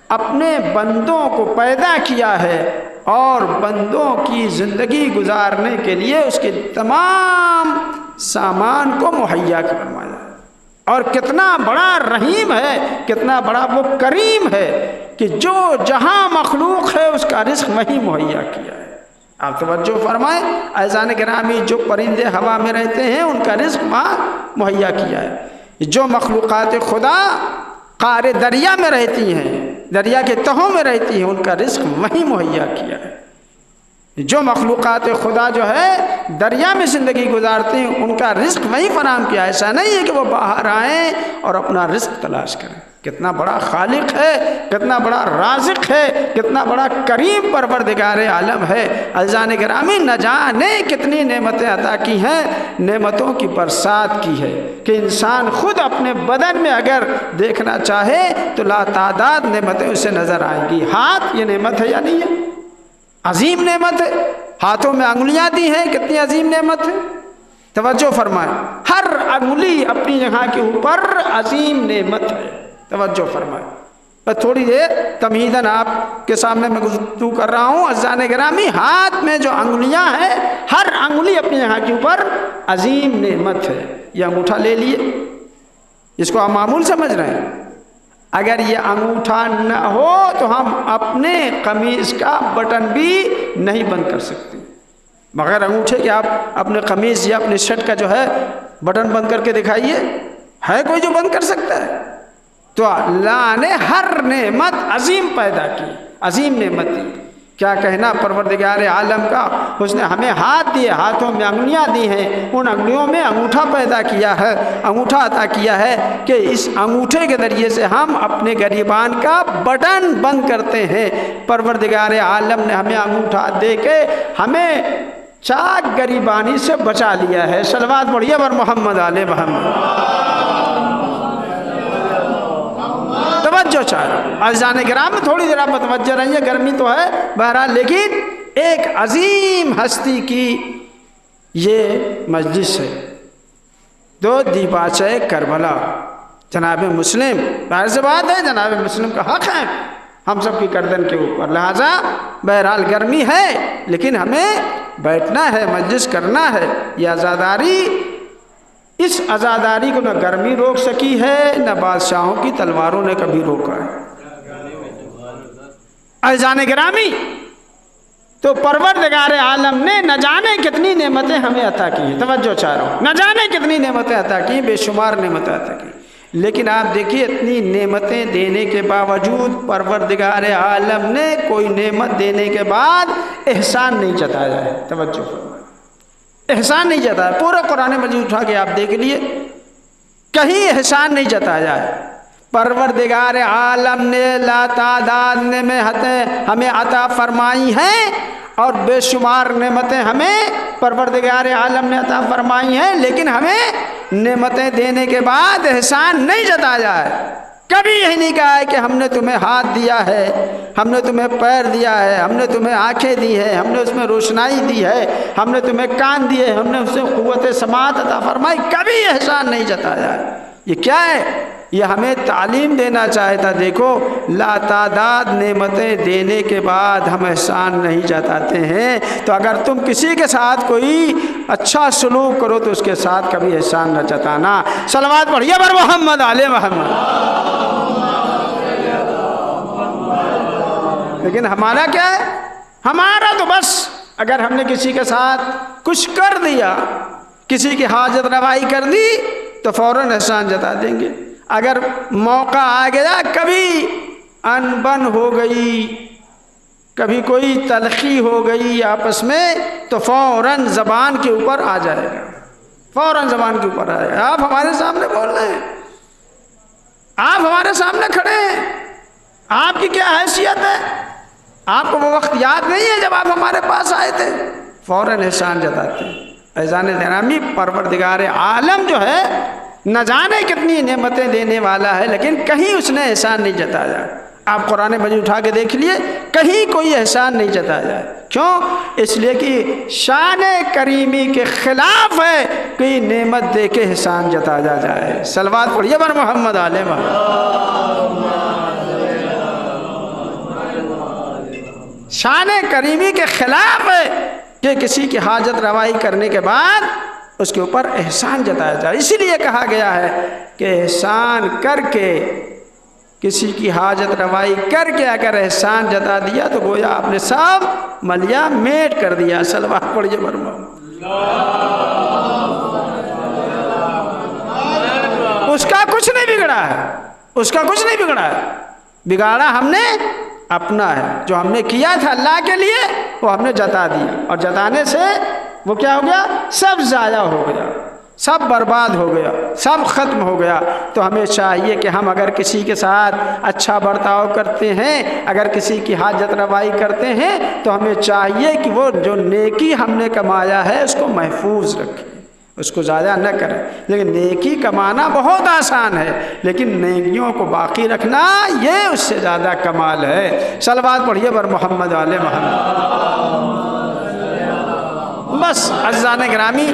اپنے بندوں کو پیدا کیا ہے اور بندوں کی زندگی گزارنے کے لیے اس کے تمام سامان کو مہیا فرمایا۔ اور کتنا بڑا رحیم ہے، کتنا بڑا وہ کریم ہے کہ جو جہاں مخلوق ہے اس کا رزق وہیں مہیا کیا ہے۔ آپ توجہ فرمائیں عزیزان گرامی، جو پرندے ہوا میں رہتے ہیں ان کا رزق وہاں مہیا کیا ہے، جو مخلوقات خدا قعر دریا میں رہتی ہیں، دریا کے تہوں میں رہتی ہیں، ان کا رزق وہیں مہیا کیا ہے۔ جو مخلوقات خدا جو ہے دریا میں زندگی گزارتے ہیں ان کا رزق وہیں فراہم کیا ہے۔ ایسا نہیں ہے کہ وہ باہر آئیں اور اپنا رزق تلاش کریں۔ کتنا بڑا خالق ہے، کتنا بڑا رازق ہے، کتنا بڑا کریم پروردگار عالم ہے۔ عزیزان گرامی، نہ جانے کتنی نعمتیں عطا کی ہیں، نعمتوں کی برسات کی ہے کہ انسان خود اپنے بدن میں اگر دیکھنا چاہے تو لا تعداد نعمتیں اسے نظر آئیں گی۔ ہاتھ یہ نعمت ہے یا نہیں ہے؟ عظیم نعمت ہے۔ ہاتھوں میں انگلیاں دی ہیں، کتنی عظیم نعمت ہے۔ توجہ فرمائیں، ہر انگلی اپنی جگہ کے اوپر عظیم نعمت ہے۔ توجہ فرمائیں، بس تھوڑی دیر تمہیداً آپ کے سامنے میں گفتگو کر رہا ہوں۔ عزیزان گرامی، ہاتھ میں جو انگلیاں ہیں ہر انگلی اپنی جگہ کے اوپر عظیم نعمت ہے۔ یہ انگوٹھا لے لیے، اس کو آپ معمول سمجھ رہے ہیں، اگر یہ انگوٹھا نہ ہو تو ہم اپنے قمیض کا بٹن بھی نہیں بند کر سکتے۔ بغیر انگوٹھے کہ آپ اپنے قمیض یا اپنے شرٹ کا جو ہے بٹن بند کر کے دکھائیے، ہے کوئی جو بند کر سکتا ہے؟ تو اللہ نے ہر نعمت عظیم پیدا کی، عظیم نعمت دی۔ کیا کہنا پروردگار عالم کا، اس نے ہمیں ہاتھ دیے، ہاتھوں میں انگلیاں دی ہیں، ان انگلیوں میں انگوٹھا پیدا کیا ہے، انگوٹھا عطا کیا ہے کہ اس انگوٹھے کے ذریعے سے ہم اپنے گریبان کا بٹن بند کرتے ہیں۔ پروردگار عالم نے ہمیں انگوٹھا دے کے ہمیں چاک گریبانی سے بچا لیا ہے۔ صلوات پڑھیے بر محمد آل محمد۔ توجہ چاہیے عزیزان گرامی، تھوڑی دیر آپ متوجہ رہیے، گرمی تو ہے بہرحال، لیکن ایک عظیم ہستی کی یہ مجلس ہے۔ دو دیباچہ کربلا، جناب مسلم، ظاہر سی بات ہے جناب مسلم کا حق ہے ہم سب کی گردن کے اوپر، لہذا بہرحال گرمی ہے لیکن ہمیں بیٹھنا ہے، مجلس کرنا ہے۔ یہ عزاداری، اس عزاداری کو نہ گرمی روک سکی ہے نہ بادشاہوں کی تلواروں نے کبھی روکا ہے۔ عزیزان گرامی، تو پروردگار عالم نے نہ جانے کتنی نعمتیں ہمیں عطا کی ہیں، توجہ چاہ رہا ہوں، نہ جانے کتنی نعمتیں عطا کی ہیں، بے شمار نعمتیں عطا کی، لیکن آپ دیکھیے اتنی نعمتیں دینے کے باوجود پروردگار عالم نے کوئی نعمت دینے کے بعد احسان نہیں جتایا ہے، توجہ فرمائیں، احسان نہیں جتایا، پورا قرآن مجید اٹھا کے آپ دیکھ لیے کہیں احسان نہیں جتایا ہے۔ پروردگار عالم نے لا تعداد نعمتیں ہمیں عطا فرمائی ہیں اور بے شمار نعمتیں ہمیں پروردگار عالم نے عطا فرمائی ہیں، لیکن ہمیں نعمتیں دینے کے بعد احسان نہیں جتایا ہے۔ کبھی یہی نہیں کہا ہے کہ ہم نے تمہیں ہاتھ دیا ہے، ہم نے تمہیں پیر دیا ہے، ہم نے تمہیں آنکھیں دی ہے، ہم نے اس میں روشنائی دی ہے، ہم نے تمہیں کان دیے، ہم نے اس سے قوت سماعت عطا فرمائی، کبھی احسان نہیں جتایا ہے۔ یہ کیا ہے؟ یہ ہمیں تعلیم دینا چاہتا، دیکھو لا تعداد نعمتیں دینے کے بعد ہم احسان نہیں جتاتے ہیں، تو اگر تم کسی کے ساتھ کوئی اچھا سلوک کرو تو اس کے ساتھ کبھی احسان نہ جتانا۔ صلوات پڑھیے بر محمد آل محمد۔ لیکن ہمارا کیا ہے؟ ہمارا تو بس اگر ہم نے کسی کے ساتھ کچھ کر دیا، کسی کی حاجت روائی کر دی تو فوراً احسان جتا دیں گے۔ اگر موقع آ گیا، کبھی انبن ہو گئی، کبھی کوئی تلخی ہو گئی آپس میں، تو فوراً زبان کے اوپر آ جائے گا، فوراً زبان کے اوپر آ جائے گا۔ آپ ہمارے سامنے بول رہے ہیں، آپ ہمارے سامنے کھڑے ہیں، آپ کی کیا حیثیت ہے؟ آپ کو وہ وقت یاد نہیں ہے جب آپ ہمارے پاس آئے تھے؟ فوراً احسان جتاتے ہیں۔ عزیزان گرامی، پروردگار عالم جو ہے نہ جانے کتنی نعمتیں دینے والا ہے، لیکن کہیں اس نے احسان نہیں جتایا۔ آپ قرآن مجید اٹھا کے دیکھ لیے، کہیں کوئی احسان نہیں جتایا ہے۔ کیوں؟ اس لیے کہ شان کریمی کے خلاف ہے کہ نعمت دے کے احسان جتایا جائے۔ صلوات پڑھیے بر محمد آل محمد۔ شان کریمی کے خلاف ہے کہ کسی کی حاجت روائی کرنے کے بعد اس کے اوپر احسان جتایا جائے۔ اسی لیے کہا گیا ہے کہ احسان کر کے، کسی کی حاجت روائی کر کے اگر احسان جتا دیا تو گویا آپ نے سب ملیا میٹ کر دیا۔ صلوات پڑھیے بر محمد۔ اس کا کچھ نہیں بگڑا ہے، اس کا کچھ نہیں بگڑا ہے، بگاڑا ہم نے اپنا ہے۔ جو ہم نے کیا تھا اللہ کے لیے وہ ہم نے جتا دیا، اور جتانے سے وہ کیا ہو گیا؟ سب ضائع ہو گیا، سب برباد ہو گیا، سب ختم ہو گیا۔ تو ہمیں چاہیے کہ ہم اگر کسی کے ساتھ اچھا برتاؤ کرتے ہیں، اگر کسی کی حاجت روائی کرتے ہیں، تو ہمیں چاہیے کہ وہ جو نیکی ہم نے کمایا ہے اس کو محفوظ رکھیں، اس کو ضائع نہ کریں۔ لیکن نیکی کمانا بہت آسان ہے، لیکن نیکیوں کو باقی رکھنا یہ اس سے زیادہ کمال ہے۔ صلوات پڑھیے بر محمد آل محمد۔ بس عزیزان گرامی،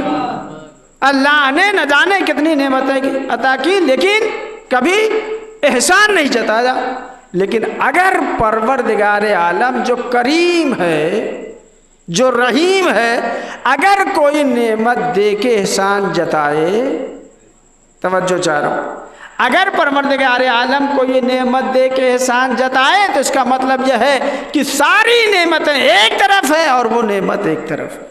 اللہ نے نہ جانے کتنی نعمتیں عطا کی، لیکن کبھی احسان نہیں جتایا۔ لیکن اگر پروردگار عالم جو کریم ہے، جو رحیم ہے، اگر کوئی نعمت دے کے احسان جتائے، توجہ چاہ رہا ہوں، اگر پروردگار عالم کو یہ نعمت دے کے احسان جتائے تو اس کا مطلب یہ ہے کہ ساری نعمتیں ایک طرف ہیں اور وہ نعمت ایک طرف ہے،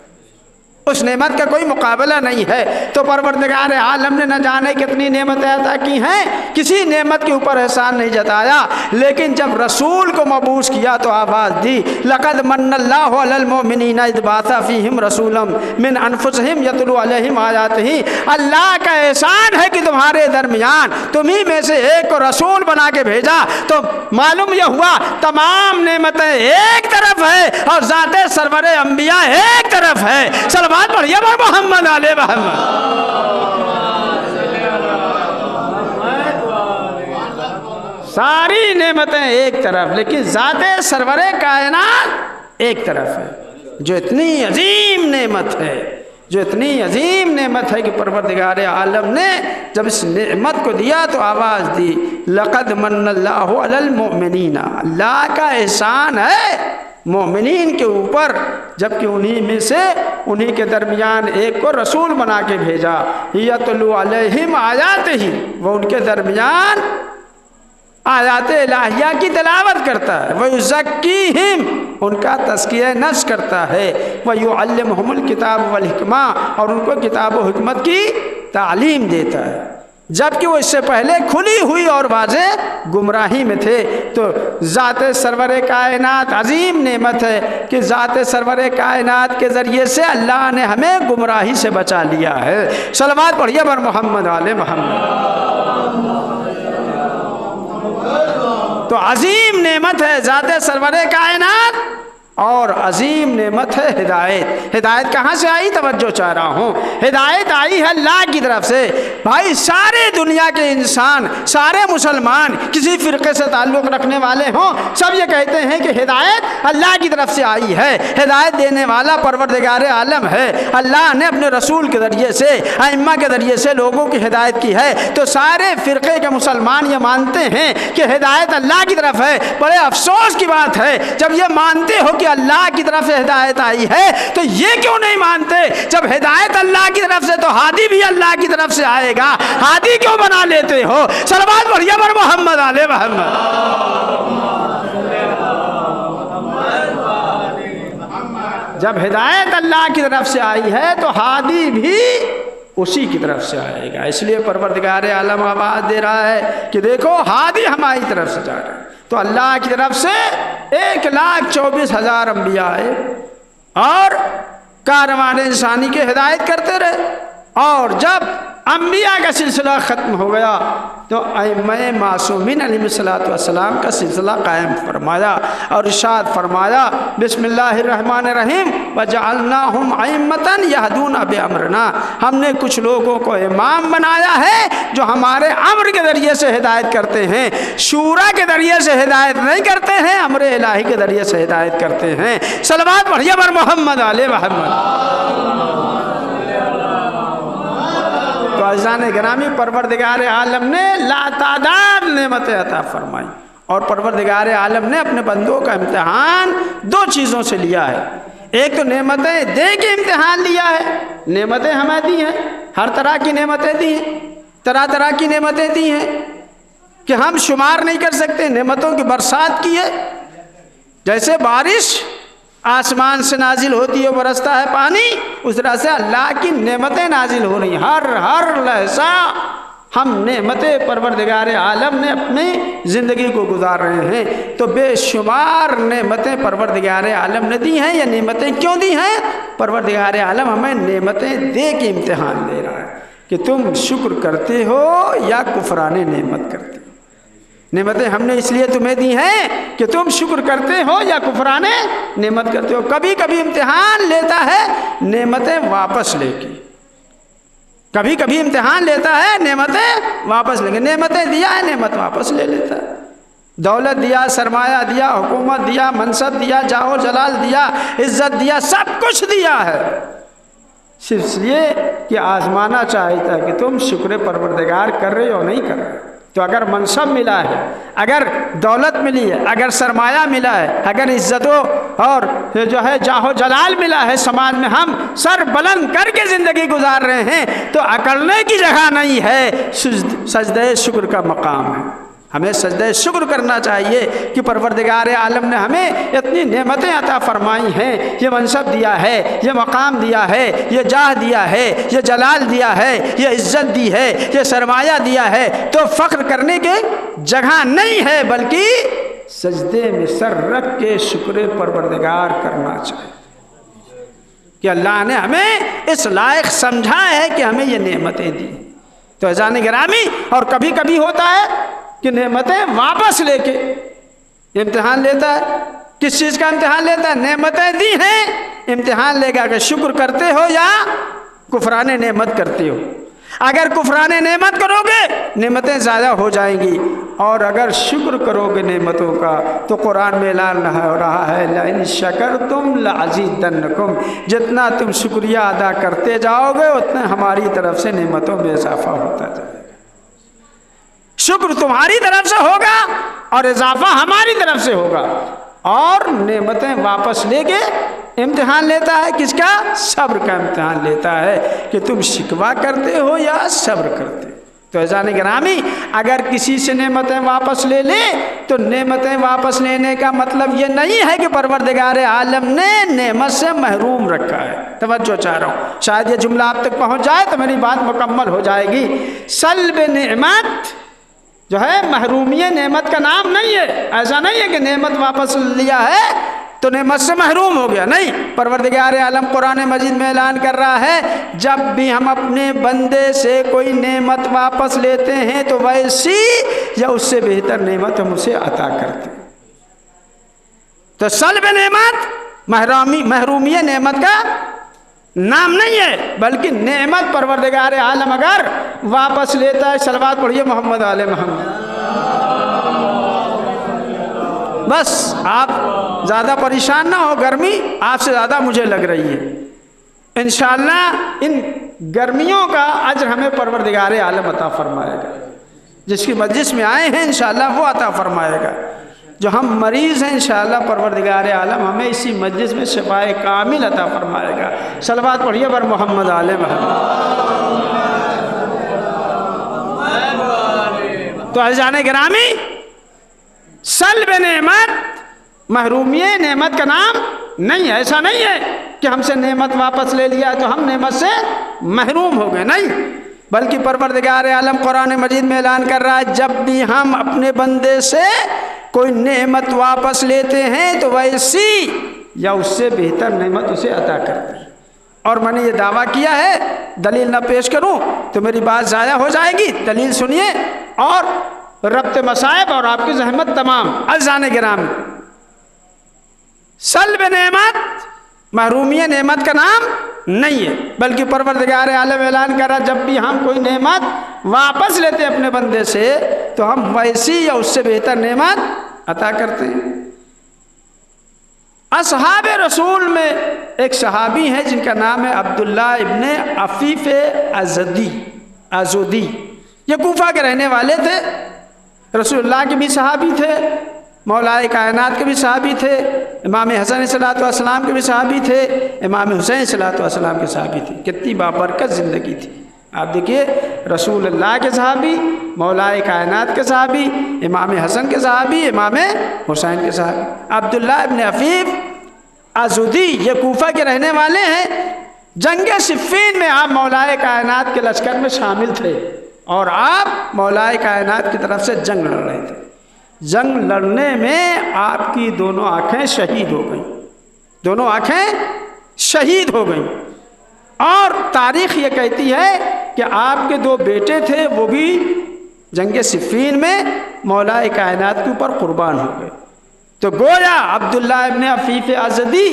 اس نعمت کا کوئی مقابلہ نہیں ہے۔ تو پروردگار عالم نے نہ جانے کتنی نعمتیں عطا کی ہیں، کسی نعمت کے اوپر احسان نہیں جتایا، لیکن جب رسول کو مبعوث کیا تو آواز دی، لقد من اللہ علی المؤمنین اذ بعث فیہم رسولا من انفسہم یتلو علیہم آیاتہ۔ اللہ کا احسان ہے کہ تمہارے درمیان تمہیں میں سے ایک کو رسول بنا کے بھیجا۔ تو معلوم یہ ہوا تمام نعمتیں ایک طرف ہے اور ذات سرور انبیاء ایک طرف ہے۔ صلوات پڑھیے بر محمد آل محمد۔ ساری نعمتیں ایک طرف، لیکن ذات سرور کائنات ایک طرف ہے۔ جو اتنی عظیم نعمت ہے، جو اتنی عظیم نعمت ہے کہ پروردگار عالم نے جب اس نعمت کو دیا تو آواز دی، لقد من اللہ علی المؤمنین۔ اللہ کا احسان ہے مومنین کے اوپر، جبکہ انہی میں سے انہی کے درمیان ایک کو رسول بنا کے بھیجا، یتلو علیہم آیاتہ، وہ ان کے درمیان آیات الہیہ کی تلاوت کرتا ہے، وَيُزَكِّيهِمْ، ان کا تزکیہ نفس کرتا ہے، وَيُعَلِّمُهُمُ الْكِتَابَ وَالْحِکْمَةَ، اور ان کو کتاب و حکمت کی تعلیم دیتا ہے، جبکہ وہ اس سے پہلے کھلی ہوئی اور واضح گمراہی میں تھے۔ تو ذات سرور کائنات عظیم نعمت ہے کہ ذات سرور کائنات کے ذریعے سے اللہ نے ہمیں گمراہی سے بچا لیا ہے۔ صلوات پڑھیے بر محمد آل محمد۔ تو عظیم نعمت ہے ذات سرور کائنات، اور عظیم نعمت ہے ہدایت۔ ہدایت کہاں سے آئی؟ توجہ چاہ رہا ہوں، ہدایت آئی ہے اللہ کی طرف سے۔ بھائی سارے دنیا کے انسان، سارے مسلمان کسی فرقے سے تعلق رکھنے والے ہوں، سب یہ کہتے ہیں کہ ہدایت اللہ کی طرف سے آئی ہے، ہدایت دینے والا پروردگار عالم ہے، اللہ نے اپنے رسول کے ذریعے سے، ائمہ کے ذریعے سے لوگوں کی ہدایت کی ہے۔ تو سارے فرقے کے مسلمان یہ مانتے ہیں کہ ہدایت اللہ کی طرف ہے۔ بڑے افسوس کی بات ہے جب یہ مانتے ہو کہ اللہ کی طرف سے ہدایت آئی ہے تو یہ کیوں نہیں مانتے جب ہدایت اللہ کی طرف سے تو ہادی بھی اللہ کی طرف سے آئے گا، ہادی کیوں بنا لیتے ہو؟ صلوات پڑھیے بر محمد آل محمد۔ جب ہدایت اللہ کی طرف سے آئی ہے تو ہادی بھی اسی کی طرف سے آئے گا۔ اس لیے پروردگار عالم آواز دے رہا ہے کہ دیکھو ہادی ہماری طرف سے جا رہا ہے۔ تو اللہ کی طرف سے 1,24,000 انبیاء آئے اور کاروان انسانی کے ہدایت کرتے رہے، اور جب انبیاء کا سلسلہ ختم ہو گیا تو ائمہ معصومین علیہ السلام کا سلسلہ قائم فرمایا، اور ارشاد فرمایا بسم اللہ الرحمن الرحیم وجعلناہم ائمۃ یہدون بامرنا، ہم نے کچھ لوگوں کو امام بنایا ہے جو ہمارے امر کے ذریعے سے ہدایت کرتے ہیں، شورا کے ذریعے سے ہدایت نہیں کرتے ہیں، امر الہی کے ذریعے سے ہدایت کرتے ہیں۔ صلوات پڑھیے بر محمد آل محمد۔ تو عزیزان گرامی، پروردگار عالم نے لاتعداد نعمتیں عطا فرمائی، اور پروردگار عالم نے اپنے بندوں کا امتحان 2 چیزوں سے لیا ہے۔ ایک تو نعمتیں دے کے امتحان لیا ہے، نعمتیں ہمیں دی ہیں، ہر طرح کی نعمتیں دی ہیں، طرح طرح کی نعمتیں دی ہیں کہ ہم شمار نہیں کر سکتے۔ نعمتوں کی برسات کی ہے، جیسے بارش آسمان سے نازل ہوتی ہے، برستا ہے پانی، اس طرح سے اللہ کی نعمتیں نازل ہو رہی ہیں۔ ہر لحظہ ہم نعمتیں پروردگار عالم نے اپنی زندگی کو گزار رہے ہیں۔ تو بے شمار نعمتیں پروردگار عالم نے دی ہیں۔ یہ نعمتیں کیوں دی ہیں؟ پروردگار عالم ہمیں نعمتیں دے کے امتحان دے رہا ہے کہ تم شکر کرتے ہو یا کفران نعمت کرتے ہو۔ نعمتیں ہم نے اس لیے تمہیں دی ہیں کہ تم شکر کرتے ہو یا کفران نعمت کرتے ہو۔ کبھی کبھی امتحان لیتا ہے نعمتیں واپس لے کے، کبھی کبھی امتحان لیتا ہے نعمتیں واپس لے کے۔ نعمتیں دیا ہے، نعمت واپس لے لیتا ہے۔ دولت دیا، سرمایہ دیا، حکومت دیا، منصب دیا، جاہ و جلال دیا، عزت دیا، سب کچھ دیا ہے، صرف اس لیے کہ آزمانا چاہتا ہے کہ تم شکر پروردگار کر رہے ہو نہیں کر رہے۔ تو اگر منصب ملا ہے، اگر دولت ملی ہے، اگر سرمایہ ملا ہے، اگر عزتوں اور جو ہے جاہ و جلال ملا ہے، سماج میں ہم سر بلند کر کے زندگی گزار رہے ہیں، تو اکڑنے کی جگہ نہیں ہے، سجدہ شکر کا مقام ہے۔ ہمیں سجدہ شکر کرنا چاہیے کہ پروردگار عالم نے ہمیں اتنی نعمتیں عطا فرمائی ہیں، یہ منصب دیا ہے، یہ مقام دیا ہے، یہ جاہ دیا ہے، یہ جلال دیا ہے، یہ عزت دی ہے، یہ سرمایہ دیا ہے، تو فخر کرنے کی جگہ نہیں ہے، بلکہ سجدے میں سر رکھ کے شکر پروردگار کرنا چاہیے کہ اللہ نے ہمیں اس لائق سمجھا ہے کہ ہمیں یہ نعمتیں دی۔ تو عزیزان گرامی، اور کبھی کبھی ہوتا ہے کہ نعمتیں واپس لے کے امتحان لیتا ہے۔ کس چیز کا امتحان لیتا ہے؟ نعمتیں دی ہیں، امتحان لے گا کہ شکر کرتے ہو یا کفران نعمت کرتے ہو۔ اگر کفران نعمت کرو گے نعمتیں زیادہ ہو جائیں گی، اور اگر شکر کرو گے نعمتوں کا تو قرآن میں اعلان ہو رہا ہے لَإِن شَكَرْتُمْ لَأَزِيدَنَّكُمْ، جتنا تم شکریہ ادا کرتے جاؤ گے اتنا ہماری طرف سے نعمتوں میں اضافہ ہوتا جائے گا۔ شکر تمہاری طرف سے ہوگا اور اضافہ ہماری طرف سے ہوگا، اور نعمتیں واپس لے کے امتحان لیتا ہے کس کا؟ صبر کا امتحان لیتا ہے کہ تم شکوہ کرتے ہو یا صبر کرتے ہو۔ تو عزیزان گرامی اگر کسی سے نعمتیں واپس لے لے تو نعمتیں واپس لینے کا مطلب یہ نہیں ہے کہ پروردگار عالم نے نعمت سے محروم رکھا ہے۔ توجہ چاہ رہا ہوں، شاید یہ جملہ آپ تک پہنچ جائے تو میری بات مکمل ہو جائے گی۔ سلب نعمت جو ہے محرومی نعمت کا نام نہیں ہے۔ ایسا نہیں ہے کہ نعمت واپس لیا ہے تو نعمت سے محروم ہو گیا، نہیں۔ پروردگار عالم قرآن مجید میں اعلان کر رہا ہے جب بھی ہم اپنے بندے سے کوئی نعمت واپس لیتے ہیں تو ویسی یا اس سے بہتر نعمت ہم اسے عطا کرتے ہیں۔ تو سلب نعمت محرومی نعمت کا نام نہیں ہے، بلکہ نعمت پروردگار عالم اگر واپس لیتا ہے، صلوات پڑھیے محمد آل محمد۔ بس آپ زیادہ پریشان نہ ہو، گرمی آپ سے زیادہ مجھے لگ رہی ہے۔ انشاءاللہ ان گرمیوں کا اجر ہمیں پروردگار عالم عطا فرمائے گا، جس کی مجلس میں آئے ہیں انشاءاللہ وہ عطا فرمائے گا۔ جو ہم مریض ہیں انشاءاللہ پروردگار عالم ہمیں اسی مجلس میں شفائے کامل عطا فرمائے گا۔ صلوات پڑھیے بر محمد آل محمد۔ تو عزیزان گرامی، سلب نعمت محرومی نعمت کا نام نہیں ہے۔ ایسا نہیں ہے کہ ہم سے نعمت واپس لے لیا تو ہم نعمت سے محروم ہو گئے، نہیں، بلکہ پروردگار عالم قرآن مجید میں اعلان کر رہا ہے جب بھی ہم اپنے بندے سے کوئی نعمت واپس لیتے ہیں تو ویسی یا اس سے بہتر نعمت اسے عطا کرتے ہیں۔ اور میں نے یہ دعویٰ کیا ہے، دلیل نہ پیش کروں تو میری بات ضائع ہو جائے گی۔ دلیل سنیے اور ربط مصائب اور آپ کی زحمت تمام۔ عزیزان گرامی، سلب نعمت محرومی نعمت کا نام نہیں ہے، بلکہ پروردگار عالم اعلان کر رہا جب بھی ہم کوئی نعمت واپس لیتے اپنے بندے سے تو ہم ویسی یا اس سے بہتر نعمت عطا کرتے ہیں۔ اصحاب رسول میں ایک صحابی ہیں جن کا نام ہے عبداللہ ابن عفیف ازودی۔ یہ کوفہ کے رہنے والے تھے، رسول اللہ کے بھی صحابی تھے، مولا کائنات کے بھی صحابی تھے، امام حسن علیہ السلام کے بھی صحابی تھے، امام حسین علیہ السلام کے صحابی تھے۔ کتنی بابرکت زندگی تھی۔ آپ دیکھیے، رسول اللہ کے صحابی، مولا کائنات کے صحابی، امام حسن کے صحابی، امام حسین کے صحابی۔ عبداللہ ابن عفیف ازودی یہ کوفہ کے رہنے والے ہیں۔ جنگ صفین میں آپ مولا کائنات کے لشکر میں شامل تھے اور آپ مولا کائنات کی طرف سے جنگ لڑ رہے تھے۔ جنگ لڑنے میں آپ کی دونوں آنکھیں شہید ہو گئیں، دونوں آنکھیں شہید ہو گئیں، اور تاریخ یہ کہتی ہے کہ آپ کے دو بیٹے تھے وہ بھی جنگ صفین میں مولا کائنات کے اوپر قربان ہو گئے۔ تو گویا عبداللہ ابن عفیف ازدی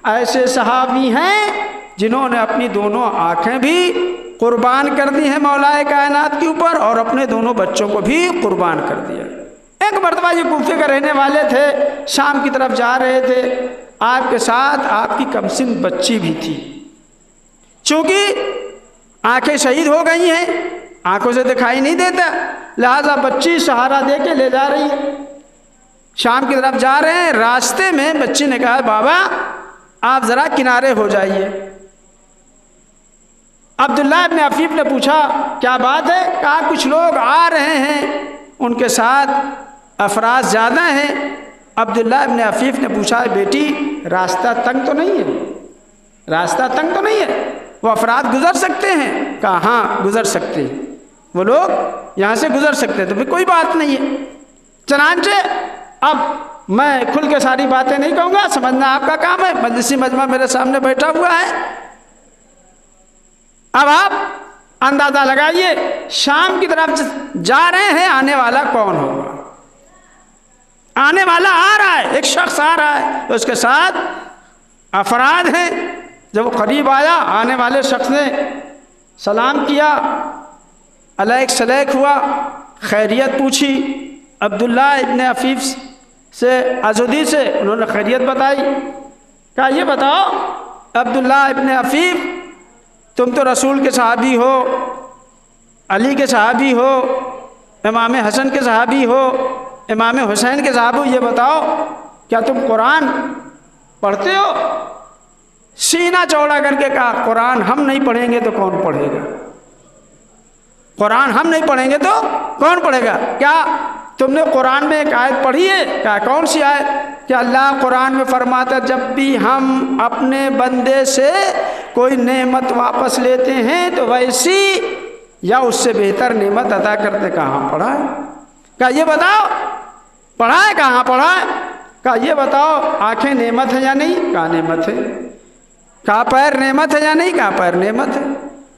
ایسے صحابی ہیں جنہوں نے اپنی دونوں آنکھیں بھی قربان کر دی ہیں مولا کائنات کے اوپر، اور اپنے دونوں بچوں کو بھی قربان کر دیا۔ ایک مرتبہ یہ کوفے کے رہنے والے تھے، شام کی طرف جا رہے تھے، آپ کے ساتھ آپ کی کمسن بچی بھی تھی۔ چونکہ آنکھیں شہید ہو گئی ہیں، آنکھوں سے دکھائی نہیں دیتا، لہذا بچی سہارا دے کے لے جا رہی ہے۔ شام کی طرف جا رہے ہیں، راستے میں بچی نے کہا بابا آپ ذرا کنارے ہو جائیے۔ عبداللہ ابن عفیف نے پوچھا کیا بات ہے؟ کہا کچھ لوگ آ رہے ہیں، ان کے ساتھ افراد زیادہ ہیں۔ عبداللہ ابن عفیف نے پوچھا بیٹی راستہ تنگ تو نہیں ہے؟ راستہ تنگ تو نہیں ہے؟ وہ افراد گزر سکتے ہیں؟ کہا ہاں گزر سکتے ہیں، وہ لوگ یہاں سے گزر سکتے ہیں، تو پھر کوئی بات نہیں ہے۔ چنانچہ اب میں کھل کے ساری باتیں نہیں کہوں گا، سمجھنا آپ کا کام ہے، مجلسی مجمع میرے سامنے بیٹھا ہوا ہے۔ اب آپ اندازہ لگائیے شام کی طرف جا رہے ہیں، آنے والا کون ہوگا؟ آنے والا آ رہا ہے، ایک شخص آ رہا ہے، تو اس کے ساتھ افراد ہیں۔ جب وہ قریب آیا، آنے والے شخص نے سلام کیا، علیک سلیک ہوا، خیریت پوچھی عبداللہ ابن عفیف سے ازودی سے، انہوں نے خیریت بتائی۔ کہا یہ بتاؤ عبداللہ ابن عفیف، تم تو رسول کے صحابی ہو، علی کے صحابی ہو، امام حسن کے صحابی ہو، امام حسین کے صحابی ہو، یہ بتاؤ کیا تم قرآن پڑھتے ہو؟ سینہ چوڑا کر کے کہا قرآن ہم نہیں پڑھیں گے تو کون پڑھے گا؟ قرآن ہم نہیں پڑھیں گے تو کون پڑھے گا؟ کیا تم نے قرآن میں ایک آیت پڑھی ہے؟ کیا کون سی آیت؟ کہ اللہ قرآن میں فرماتا جب بھی ہم اپنے بندے سے کوئی نعمت واپس لیتے ہیں تو ویسی یا اس سے بہتر نعمت عطا کرتے. کہاں پڑھا ہے؟ کہا یہ بتاؤ پڑھا ہے؟ کہاں پڑھا ہے؟ کہا یہ بتاؤ آنکھیں نعمت ہے یا نہیں؟ کہا نعمت ہے. کہا پیر نعمت ہے یا نہیں؟ کہا پیر نعمت ہے.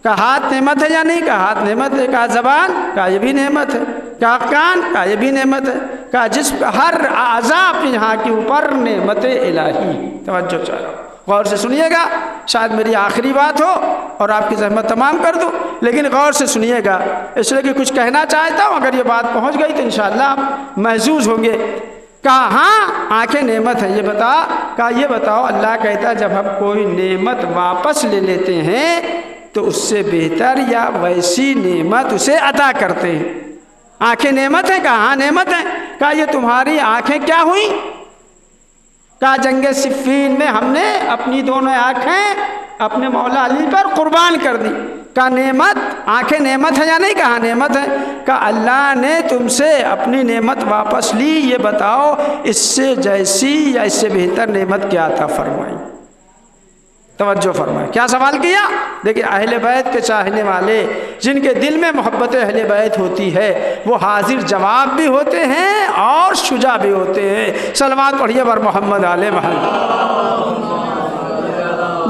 کہا ہاتھ نعمت ہے یا نہیں؟ کہا ہاتھ نعمت ہے. کہا زبان؟ کہا یہ بھی نعمت ہے. کہا کان؟ کہا یہ بھی نعمت ہے. کہا جسم ہر اعضاء اپنے یہاں کے اوپر نعمت الہی. توجہ چاہو، غور سے سنیے گا. شاید میری آخری بات ہو اور آپ کی زحمت تمام کر دوں، لیکن غور سے سنیے گا اس لیے کہ کچھ کہنا چاہتا ہوں. اگر یہ بات پہنچ گئی تو انشاءاللہ آپ محظوظ ہوں گے. کہا ہاں آنکھیں نعمت ہے. یہ بتا. کہا یہ بتاؤ اللہ کہتا ہے جب ہم کوئی نعمت واپس لے لیتے ہیں تو اس سے بہتر یا ویسی نعمت اسے عطا کرتے ہیں. آنکھیں نعمت ہیں؟ کہا ہاں نعمت ہیں. کہا یہ تمہاری آنکھیں کیا ہوئیں؟ کہا جنگ صفین میں ہم نے اپنی دونوں آنکھیں اپنے مولا علی پر قربان کر دی. کہا نعمت آنکھیں نعمت ہے یا نہیں؟ کہا نعمت ہے. کہا اللہ نے تم سے اپنی نعمت واپس لی، یہ بتاؤ اس سے جیسی یا اس سے بہتر نعمت کیا عطا فرمائی؟ توجہ فرمائیں. کیا سوال کیا؟ دیکھیں اہل بیت کے چاہنے والے جن کے دل میں محبت اہل بیت ہوتی ہے وہ حاضر جواب بھی ہوتے ہیں اور شجاع بھی ہوتے ہیں. صلوات پڑھیے بر محمد آل محمد.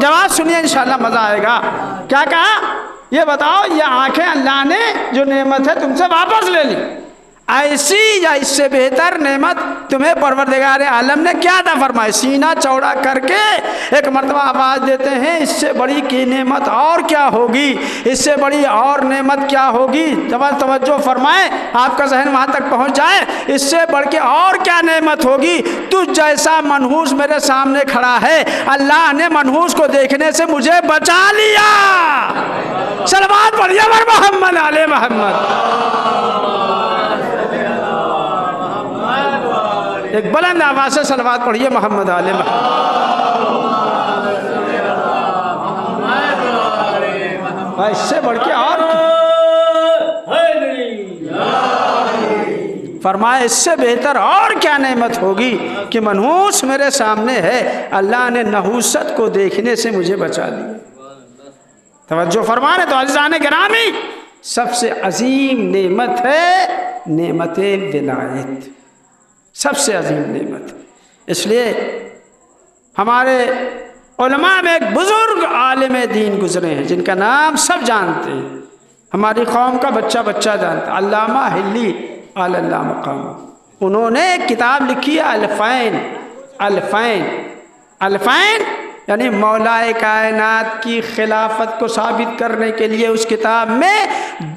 جواب سنیے انشاءاللہ مزہ آئے گا. کیا کہا؟ یہ بتاؤ یہ آنکھیں اللہ نے جو نعمت ہے تم سے واپس لے لی، ایسی یا اس سے بہتر نعمت تمہیں پروردگار عالم نے کیا عطا فرمائی؟ سینہ چوڑا کر کے ایک مرتبہ آواز دیتے ہیں اس سے بڑی کی نعمت اور کیا ہوگی، اس سے بڑی اور نعمت کیا ہوگی؟ توجہ فرمائیں، آپ کا ذہن وہاں تک پہنچ جائے. اس سے بڑھ کے اور کیا نعمت ہوگی؟ تجھ جیسا منحوس میرے سامنے کھڑا ہے، اللہ نے منحوس کو دیکھنے سے مجھے بچا لیا. صلوات پڑھیے بر محمد آل محمد. ایک بلند آواز سے صلوات پڑھیے محمد آل محمد. اس سے بڑھ کے اور فرمایا اس سے بہتر اور کیا نعمت ہوگی کہ منحوس میرے سامنے ہے، اللہ نے نحوست کو دیکھنے سے مجھے بچا لیا. توجہ فرمانے. تو عزیزان گرامی سب سے عظیم نعمت ہے نعمت ولایت، سب سے عظیم نعمت. اس لیے ہمارے علماء میں ایک بزرگ عالم دین گزرے ہیں جن کا نام سب جانتے ہیں، ہماری قوم کا بچہ بچہ جانتا ہے، علامہ حلی علی اللہ مقام. انہوں نے ایک کتاب لکھی ہے الفین. الفین الفین یعنی مولا کائنات کی خلافت کو ثابت کرنے کے لیے اس کتاب میں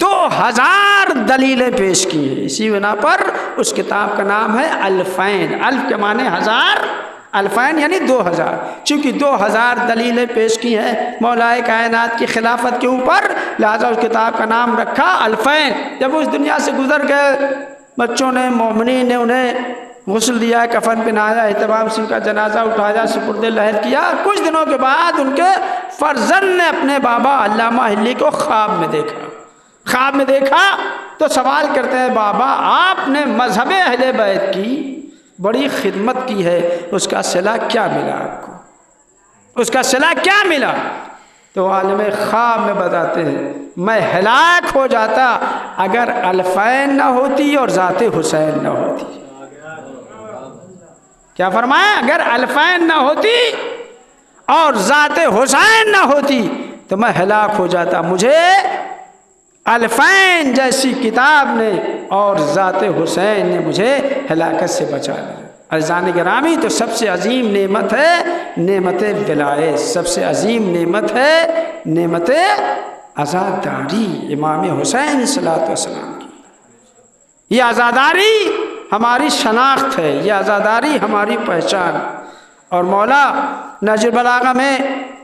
2000 دلیلیں پیش کی ہیں. اسی بنا پر اس کتاب کا نام ہے الفین. الف کے معنی ہزار، الفین یعنی 2000. چونکہ 2000 دلیلیں پیش کی ہیں مولا کائنات کی خلافت کے اوپر، لہذا اس کتاب کا نام رکھا الفین. جب وہ اس دنیا سے گزر گئے، بچوں نے مومنین نے انہیں غسل دیا، کفن پہنایا، اہتمام سے ان کا جنازہ اٹھایا، سپرد لحد کیا. کچھ دنوں کے بعد ان کے فرزند نے اپنے بابا علامہ حلی کو خواب میں دیکھا. خواب میں دیکھا تو سوال کرتے ہیں بابا آپ نے مذہب اہل بیت کی بڑی خدمت کی ہے، اس کا صلہ کیا ملا آپ کو؟ اس کا صلہ کیا ملا؟ تو عالم خواب میں بتاتے ہیں میں ہلاک ہو جاتا اگر الفین نہ ہوتی اور ذات حسین نہ ہوتی. کیا فرمایا؟ اگر الفین نہ ہوتی اور ذات حسین نہ ہوتی تو میں ہلاک ہو جاتا. مجھے الفین جیسی کتاب نے اور ذات حسین نے مجھے ہلاکت سے بچا لیا. عزیزان گرامی تو سب سے عظیم نعمت ہے نعمت ولایت، سب سے عظیم نعمت ہے نعمت عزاداری امام حسین صلی اللہ علیہ وسلم کی. یہ عزاداری ہماری شناخت ہے، یہ عزاداری ہماری پہچان. اور مولا نہج البلاغہ میں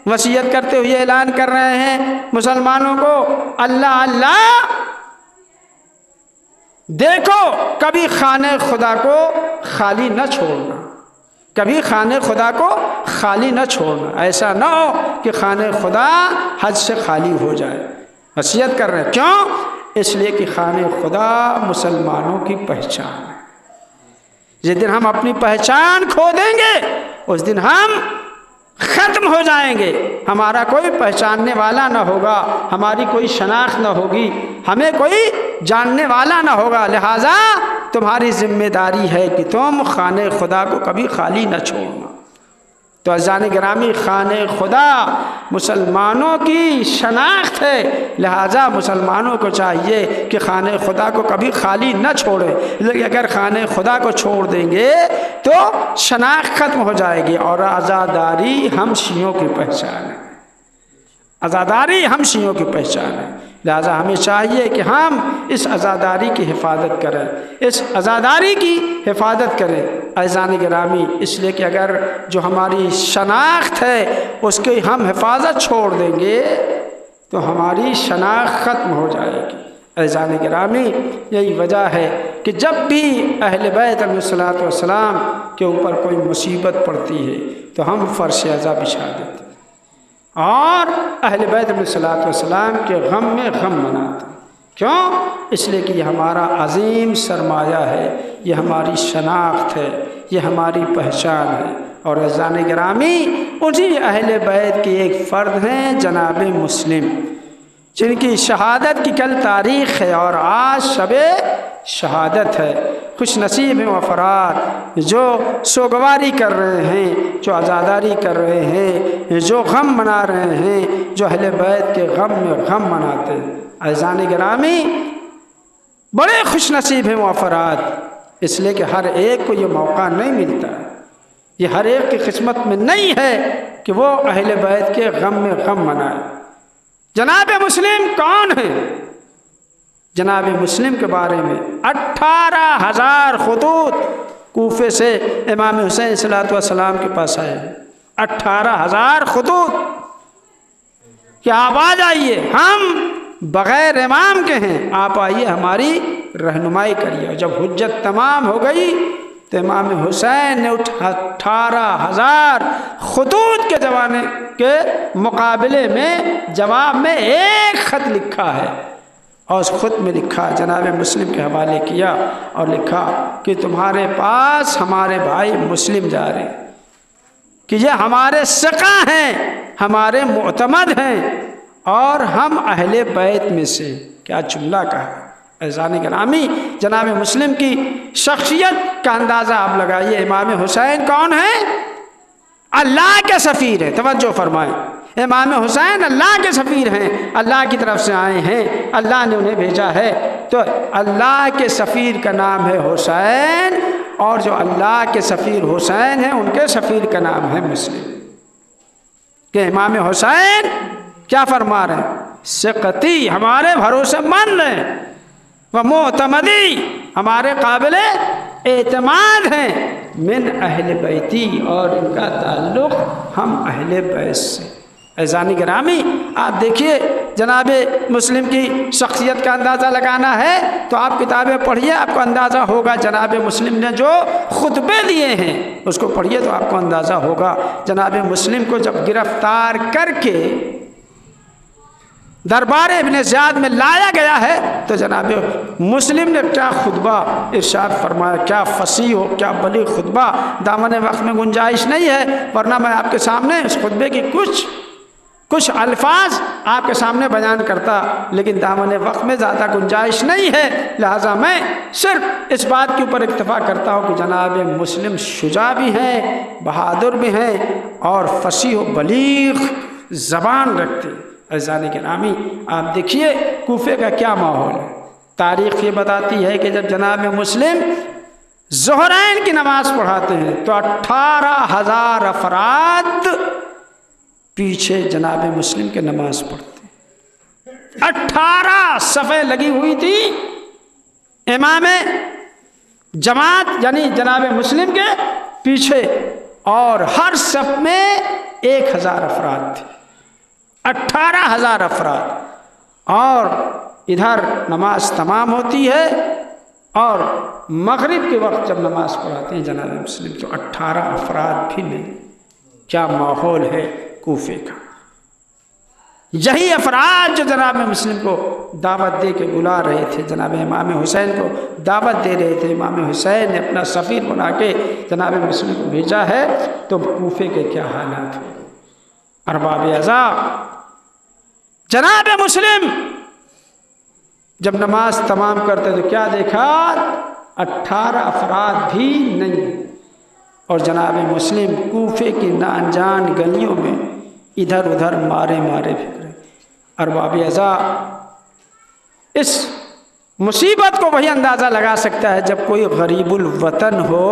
وصیت کرتے ہوئے اعلان کر رہے ہیں مسلمانوں کو، اللہ اللہ دیکھو کبھی خانہ خدا کو خالی نہ چھوڑنا، کبھی خانہ خدا کو خالی نہ چھوڑنا. ایسا نہ ہو کہ خانہ خدا حج سے خالی ہو جائے. وصیت کر رہے ہیں. کیوں؟ اس لیے کہ خانہ خدا مسلمانوں کی پہچان ہے۔ جس دن ہم اپنی پہچان کھو دیں گے اس دن ہم ختم ہو جائیں گے، ہمارا کوئی پہچاننے والا نہ ہوگا، ہماری کوئی شناخت نہ ہوگی، ہمیں کوئی جاننے والا نہ ہوگا۔ لہٰذا تمہاری ذمہ داری ہے کہ تم خانہ خدا کو کبھی خالی نہ چھوڑنا۔ تو عزیزان گرامی، خانہ خدا مسلمانوں کی شناخت ہے، لہٰذا مسلمانوں کو چاہیے کہ خانہ خدا کو کبھی خالی نہ چھوڑیں۔ لیکن اگر خانہ خدا کو چھوڑ دیں گے تو شناخت ختم ہو جائے گی، اور عزاداری ہم شیعوں کی پہچان ہے، عزاداری ہم شیعوں کی پہچان ہے۔ لہٰذا ہمیں چاہیے کہ ہم اس عزاداری کی حفاظت کریں، اس عزاداری کی حفاظت کریں عزیزان گرامی، اس لیے کہ اگر جو ہماری شناخت ہے اس کی ہم حفاظت چھوڑ دیں گے تو ہماری شناخت ختم ہو جائے گی۔ عزیزان گرامی، یہی وجہ ہے کہ جب بھی اہل بیت علیہ الصلوۃ والسلام کے اوپر کوئی مصیبت پڑتی ہے تو ہم فرش عزا بچھا دیتے ہیں اور اہل بیت علیہ الصلوۃ والسلام کے غم میں غم مناتے ہیں۔ کیوں؟ اس لیے کہ یہ ہمارا عظیم سرمایہ ہے، یہ ہماری شناخت ہے، یہ ہماری پہچان ہے۔ اور عزیزان گرامی، اسی اہل بیت کے ایک فرد ہیں جناب مسلم، جن کی شہادت کی کل تاریخ ہے اور آج شب شہادت ہے۔ خوش نصیب ہیں وہ افراد جو سوگواری کر رہے ہیں، جو عزاداری کر رہے ہیں، جو غم منا رہے ہیں، جو اہل بیت کے غم میں غم مناتے ہیں۔ عزیزان گرامی، بڑے خوش نصیب ہیں وہ افراد، اس لیے کہ ہر ایک کو یہ موقع نہیں ملتا ہے، یہ ہر ایک کی قسمت میں نہیں ہے کہ وہ اہل بیت کے غم میں غم منائے۔ جناب مسلم کون ہیں؟ جناب مسلم کے بارے میں 18,000 خطوط کوفے سے امام حسین صلی اللہ علیہ وسلم کے پاس آئے ہیں۔ 18,000 خطوط کہ آپ آ جائیے، ہم بغیر امام کے ہیں، آپ آئیے ہماری رہنمائی کریے۔ اور جب حجت تمام ہو گئی تو امام حسین نے 18,000 خطوط کے زمانے کے مقابلے میں جواب میں ایک خط لکھا ہے، اور اس خط میں لکھا، جناب مسلم کے حوالے کیا اور لکھا کہ تمہارے پاس ہمارے بھائی مسلم جا رہے ہیں، کہ یہ ہمارے ثقہ ہیں، ہمارے معتمد ہیں، اور ہم اہل بیت میں سے۔ کیا جملہ کہا! عزیزان گرامی، جناب مسلم کی شخصیت کا اندازہ آپ لگائیے۔ امام حسین کون ہیں؟ اللہ کے سفیر ہیں، توجہ فرمائیں۔ امام حسین اللہ کے سفیر ہیں، اللہ کی طرف سے آئے ہیں، اللہ نے انہیں بھیجا ہے۔ تو اللہ کے سفیر کا نام ہے حسین، اور جو اللہ کے سفیر حسین ہیں ان کے سفیر کا نام ہے مسلم۔ کہ امام حسین کیا فرما رہے ہیں؟ ثقتی، ہمارے بھروسے مند ہیں، وہ معتمدی، ہمارے قابل اعتماد ہیں، من اہل بیتی، اور ان کا تعلق ہم اہل بیت سے۔ عزیزان گرامی، آپ دیکھیے جناب مسلم کی شخصیت کا اندازہ لگانا ہے تو آپ کتابیں پڑھیے، آپ کو اندازہ ہوگا۔ جناب مسلم نے جو خطبے دیے ہیں اس کو پڑھیے تو آپ کو اندازہ ہوگا۔ جناب مسلم کو جب گرفتار کر کے دربار ابن زیاد میں لایا گیا ہے تو جناب مسلم نے کیا خطبہ ارشاد فرمایا، کیا فصیح ہو، کیا بلیغ خطبہ۔ دامن وقت میں گنجائش نہیں ہے، ورنہ میں آپ کے سامنے اس خطبے کی کچھ الفاظ آپ کے سامنے بیان کرتا، لیکن دامن وقت میں زیادہ گنجائش نہیں ہے، لہٰذا میں صرف اس بات کے اوپر اکتفا کرتا ہوں کہ جناب مسلم شجاع بھی ہیں، بہادر بھی ہیں، اور فصیح و بلیغ زبان رکھتے ہیں۔ عزیزان گرامی، آپ دیکھیے کوفے کا کیا ماحول ہے۔ تاریخ یہ بتاتی ہے کہ جب جناب مسلم ظہرین کی نماز پڑھاتے ہیں تو 18,000 افراد پیچھے جناب مسلم کے نماز پڑھتے ہیں۔ 18 صفیں لگی ہوئی تھی امام جماعت یعنی جناب مسلم کے پیچھے، اور ہر صف میں 1,000 افراد تھے، 18,000 افراد۔ اور ادھر نماز تمام ہوتی ہے اور مغرب کے وقت جب نماز پڑھاتے ہیں جناب مسلم تو 18 افراد بھی نہیں۔ کیا ماحول ہے کوفے کا! یہی افراد جو جناب مسلم کو دعوت دے کے بلا رہے تھے، جناب امام حسین کو دعوت دے رہے تھے، امام حسین نے اپنا سفیر بنا کے جناب مسلم کو بھیجا ہے، تو کوفے کے کیا حالات ہو۔ ارباب اعضا، جناب مسلم جب نماز تمام کرتے تو کیا دیکھا؟ 18 افراد بھی نہیں، اور جناب مسلم کوفے کی نانجان گلیوں میں ادھر ادھر مارے پھر رہے۔ ارباب اعضا، اس مصیبت کو وہی اندازہ لگا سکتا ہے جب کوئی غریب الوطن ہو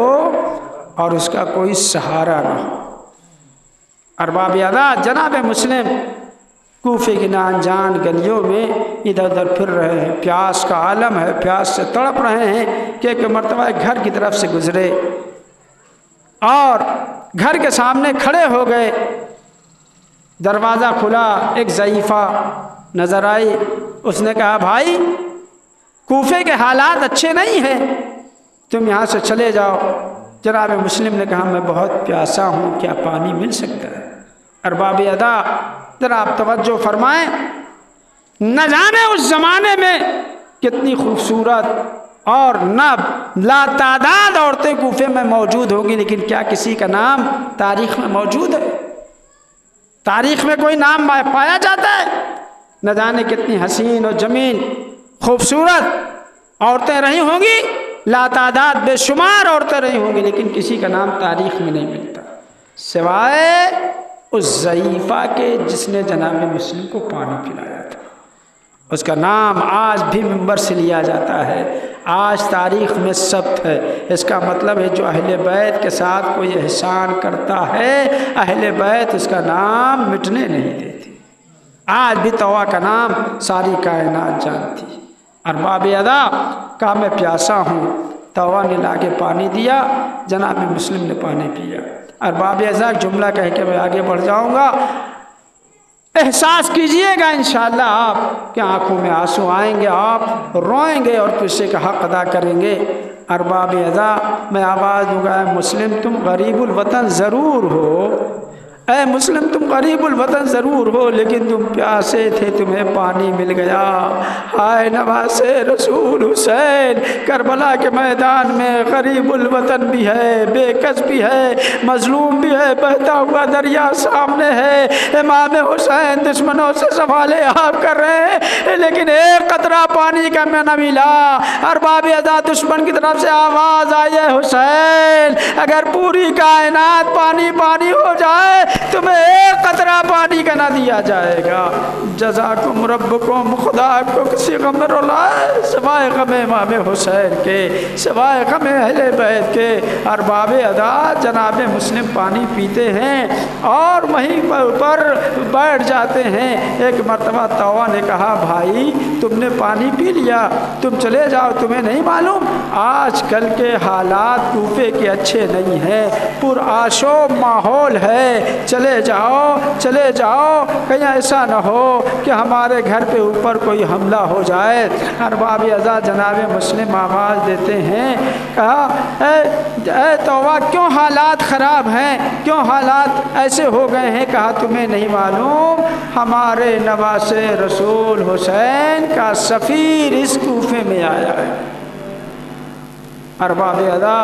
اور اس کا کوئی سہارا نہ ہو۔ ارباب اعضا، جناب مسلم کوفے کی نانجان گلیوں میں ادھر ادھر پھر رہے ہیں، پیاس کا عالم ہے، پیاس سے تڑپ رہے ہیں کہ ایک مرتبہ گھر کی طرف سے گزرے اور گھر کے سامنے کھڑے ہو گئے، دروازہ کھلا، ایک ضعیفہ نظر آئی، اس نے کہا بھائی کوفے کے حالات اچھے نہیں ہیں، تم یہاں سے چلے جاؤ۔ جناب مسلم نے کہا میں بہت پیاسا ہوں، کیا پانی مل سکتا ہے؟ ارباب ادا ذرا آپ توجہ فرمائیں، نہ جانے اس زمانے میں کتنی خوبصورت اور نہ لا تعداد عورتیں کوفے میں موجود ہوں گی، لیکن کیا کسی کا نام تاریخ میں موجود ہے؟ تاریخ میں کوئی نام پایا جاتا ہے؟ نہ جانے کتنی حسین اور جمیل خوبصورت عورتیں رہی ہوں گی، لا تعداد بے شمار عورتیں رہی ہوں گی، لیکن کسی کا نام تاریخ میں نہیں ملتا سوائے اس ضعیفہ کے جس نے جناب مسلم کو پانی پلایا تھا۔ اس کا نام آج بھی منبر سے لیا جاتا ہے، آج تاریخ میں ثبت ہے۔ اس کا مطلب ہے جو اہل بیت کے ساتھ کوئی احسان کرتا ہے، اہل بیت اس کا نام مٹنے نہیں دیتی۔ آج بھی طوا کا نام ساری کائنات جانتی۔ ارباب ادا، کہا میں پیاسا ہوں، طوا نے لا کے پانی دیا، جناب مسلم نے پانی پیا۔ ارباب اعضا، جملہ کہہ کے میں آگے بڑھ جاؤں گا، احساس کیجئے گا انشاءاللہ آپ کہ آنکھوں میں آنسو آئیں گے، آپ روئیں گے اور پیسے کا حق ادا کریں گے۔ ارباب اعضا، میں آواز دوں گا، اے مسلم تم غریب الوطن ضرور ہو، اے مسلم تم غریب الوطن ضرور ہو، لیکن تم پیاسے تھے، تمہیں پانی مل گیا۔ ہائے نواز رسول حسین، کربلا کے میدان میں غریب الوطن بھی ہے، بے کس بھی ہے، مظلوم بھی ہے، بہتا ہوا دریا سامنے ہے، امام حسین دشمنوں سے سوال آپ کر رہے ہیں، لیکن ایک قطرہ پانی کا میں نہ ملا۔ ارباب اعضا، دشمن کی طرف سے آواز آئی ہے، حسین اگر پوری کائنات پانی پانی ہو جائے تمہیں ایک قطرہ پانی کا نہ دیا جائے گا۔ جزاکم ربکم، خدا کو کسی غم رولائے سوائے غم امام حسین کے، سوائے غم اہل بیت کے۔ ارباب ادا، جناب مسلم پانی پیتے ہیں اور وہیں پر بیٹھ جاتے ہیں۔ ایک مرتبہ طوا نے کہا بھائی تم نے پانی پی لیا، تم چلے جاؤ، تمہیں نہیں معلوم آج کل کے حالات کوفے کے اچھے نہیں ہیں، پرآشوب ماحول ہے، چلے جاؤ چلے جاؤ، کہیں ایسا نہ ہو کہ ہمارے گھر پہ اوپر کوئی حملہ ہو جائے۔ ارباب اعضا، جناب مسلم آواز دیتے ہیں، کہا اے طوا کیوں حالات خراب ہیں، کیوں حالات ایسے ہو گئے ہیں؟ کہا تمہیں نہیں معلوم ہمارے نواز رسول حسین کا سفیر اس کوفے میں آیا ہے۔ ارباب ادا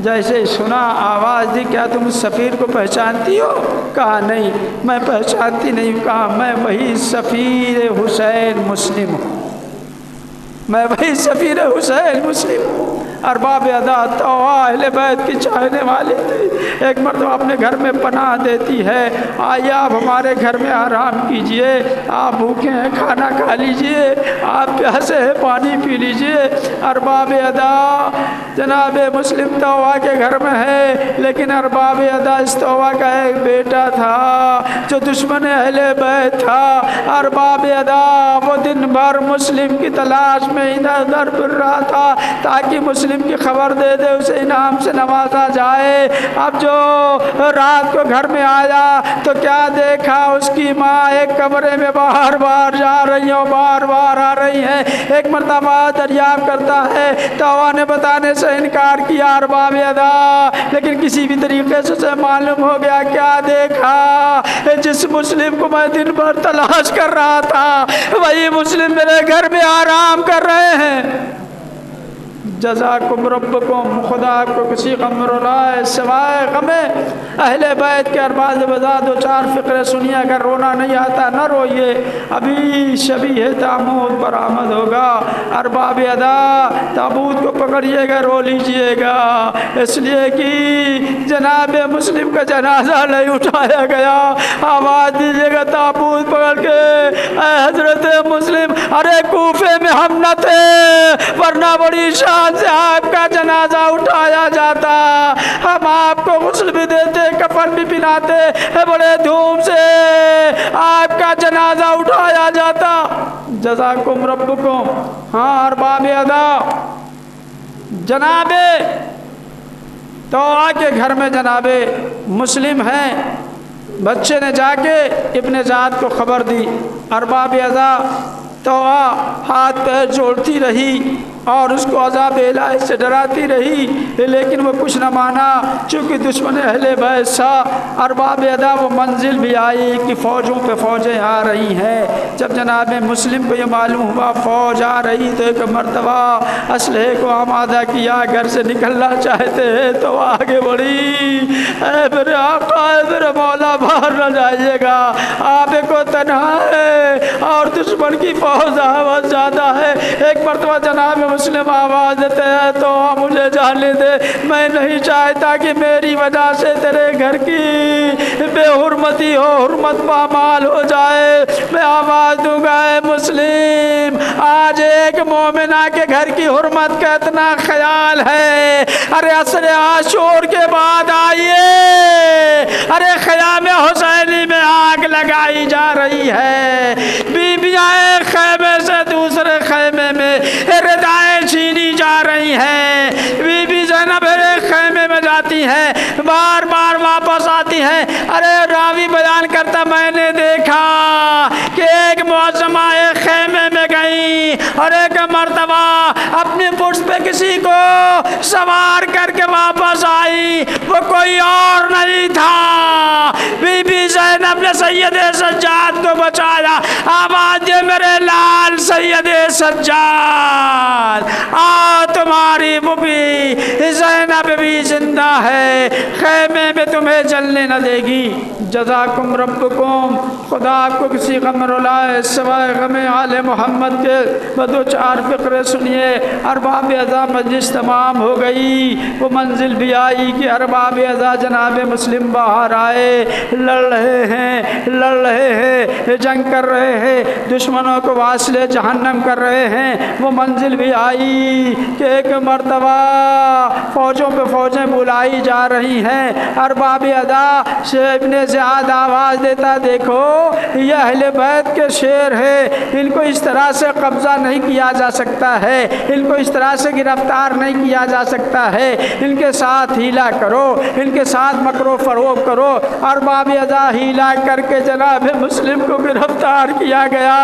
جیسے سنا آواز دی، کیا تم اس سفیر کو پہچانتی ہو؟ کہا نہیں میں پہچانتی نہیں ہوں۔ کہا میں وہی سفیر حسین مسلم ہوں، میں وہی سفیر حسین مسلم ہوں۔ ارباب ادا، طوا اہل بیت کی چاہنے والی تھی، ایک مرتبہ اپنے گھر میں پناہ دیتی ہے، آئیے آپ ہمارے گھر میں آرام کیجئے، آپ بھوکے ہیں کھانا کھا لیجئے، آپ پیاسے ہیں پانی پی لیجئے۔ ارباب ادا، جناب مسلم طوا کے گھر میں ہے، لیکن ارباب ادا اس طوا کا ایک بیٹا تھا جو دشمن اہل بیت تھا۔ ارباب ادا، وہ دن بھر مسلم کی تلاش میں ادھر ادھر پھر رہا تھا تاکہ مسلم مسلم کی خبر دے دے، اسے انعام سے نوازا جائے۔ اب جو رات کو گھر میں آیا تو کیا دیکھا، اس کی ماں ایک کمرے میں بار بار جا رہی ہیں، بار بار آ رہی ہیں۔ ایک مرتبہ دریافت کرتا ہے تو ہوا نے بتانے سے انکار کیا ارباب ادا، لیکن کسی بھی طریقے سے اسے معلوم ہو گیا۔ کیا دیکھا، جس مسلم کو میں دن بھر تلاش کر رہا تھا وہی مسلم میرے گھر میں آرام کر رہے ہیں۔ جزاکم ربکم، خدا کو کسی غم رولائے سوائے غم اہل بیت کے۔ ارباب ودا دو چار فقرے سنیے، اگر رونا نہیں آتا نہ روئیے، ابھی شبیہ تابوت برآمد ہوگا۔ ارباب ادا تابوت کو پکڑیے گا، رو لیجئے گا، اس لیے کہ جناب مسلم کا جنازہ نہیں اٹھایا گیا۔ آواز دیجئے گا تابوت پکڑ کے، اے حضرت مسلم، ارے کوفے میں ہم نہ تھے ورنہ بڑی شان سے آپ کا جنازہ اٹھایا جاتا، ہم آپ کو غسل بھی دیتے، کفن بھی پہناتے، بڑے دھوم سے آپ کا جنازہ اٹھایا جاتا۔ جزاکم ربکم۔ ہاں ارباب ادا، جناب تو آ کے گھر میں جناب مسلم ہیں، بچے نے جا کے ابن زیاد کو خبر دی۔ ارباب ادا تو ہاتھ پیر جوڑتی رہی اور اس کو عذاب الہی سے ڈراتی رہی، لیکن وہ کچھ نہ مانا، چونکہ دشمن اہل بیت سا۔ ارباب ادا وہ منزل بھی آئی کہ فوجوں پہ فوجیں آ رہی ہیں۔ جب جناب مسلم کو یہ معلوم ہوا فوج آ رہی تو ایک مرتبہ اسلحے کو آمادہ کیا، گھر سے نکلنا چاہتے ہیں تو آگے بڑھی، اے میرے آقا، اے میرے مولا، باہر نہ جائیے گا، آپ کو تنہا ہے اور دشمن کی فوج آواز زیادہ ہے۔ ایک مرتبہ جناب مسلم آواز دیتے ہیں تو مجھے جانے دے، میں نہیں چاہتا کہ میری وجہ سے تیرے گھر کی بے حرمتی ہو، حرمت پامال ہو جائے۔ میں آواز دوں گا، اے مسلم، آج ایک مومنہ کے گھر کی حرمت کا اتنا خیال ہے، ارے عصر عاشور کے بعد آئیے، ارے خیام حسینی میں آگ لگائی جا رہی ہے، بیویاں خیمے سے دوسرے خیمے میں ردائیں چھینی جا رہی ہیں، بی بی زینب خیمے میں جاتی ہیں، بار بار واپس آتی ہیں۔ ارے راوی بیان کرتا، میں نے دیکھا کہ ایک معظمہ ایک خیمے میں گئی اور ایک مرتبہ اپنی پشت پہ کسی کو سوار کر کے واپس آئی، وہ کوئی اور نہیں تھا، بی بی زینب نے سید سجاد کو بچایا۔ آواز دے میرے لال سید سجاد، تمہاری بوبی زینب بھی زندہ ہے، خیمے میں تمہیں جلنے نہ دے گی۔ جزاکم ربکم، خدا آپ کو کسی غم رولائے سوائے غم آل محمد کے۔ بدو چار فقرے سنیے۔ ارباب اعضا مجلس تمام ہو گئی، وہ منزل بھی آئی کہ ارباب اعضا جناب مسلم باہر آئے، لڑ رہے ہیں، جنگ کر رہے ہیں، دشمنوں کو واصل جہنم کر رہے ہیں۔ وہ منزل بھی آئی کہ ایک مرتبہ فوجوں پہ فوجیں بلائی جا رہی ہیں۔ ارباب اعضا سے ابن زیاد آواز دیتا، دیکھو یہ اہل بیت کے شیر ہیں، ان کو اس طرح سے قبضہ نہیں کیا جا سکتا ہے، ان کو اس طرح سے گرفتار نہیں کیا جا سکتا ہے، ان کے ساتھ ہیلا کرو، ان کے ساتھ مکر و فروب کرو۔ ارباب اعضا ہیلا کر کے جناب مسلم کو گرفتار کیا گیا۔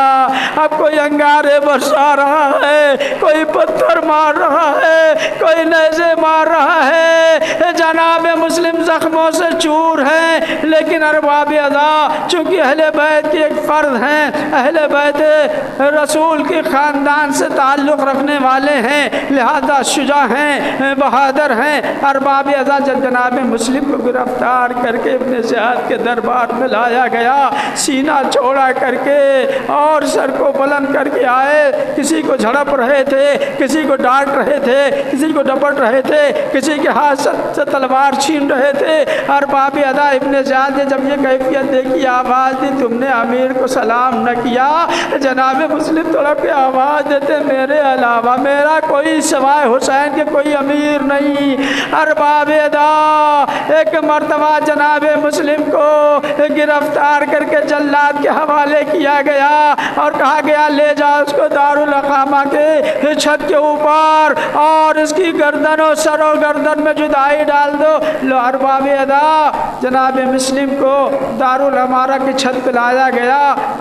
اب کوئی انگارے برسا رہا ہے، کوئی پتھر مار رہا ہے، کوئی نیزے مار رہا ہے، جناب مسلم زخموں سے چور ہیں، لیکن ارباب اعضا چونکہ اہل بیت کی ایک فرد ہیں، اہل بیت رسول کے خاندان سے تعلق رکھنے والے ہیں، لہذا شجاع ہیں، بہادر ہیں۔ ارباب اعضا جب جناب مسلم کو گرفتار کر کے ابن زیاد کے دربار میں لایا گیا، سینہ چوڑا کر کے اور سر کو بلند کر کے آئے، کسی کو جھڑپ رہے تھے، کسی کو ڈانٹ رہے تھے، کسی کو ڈپٹ رہے تھے، کسی کے ہاتھ سے تلوار چھین رہے تھے۔ ارباب اعضا ابن زیاد نے جب یہ کیفیت دیکھی، آواز دی، تم نے امیر کو سلام نہ کیا؟ جناب مسلم تڑپ کے آواز دیتے، میرے علاوہ میرا کوئی سوائے حسین کے کوئی امیر نہیں۔ ارباب اعضا ایک مرتبہ جناب مسلم کو گرفتار کر کے جلاد کے حوالے کیا گیا اور کہا گیا لے جا اس کو دارالاقامہ کے چھت کے اوپر اور اور اس کی گردن و سر و گردن میں جدائی ڈال دو۔ لو ارباب ادا، جناب مسلم کو دارالعمارہ کی چھت پہ لایا گیا،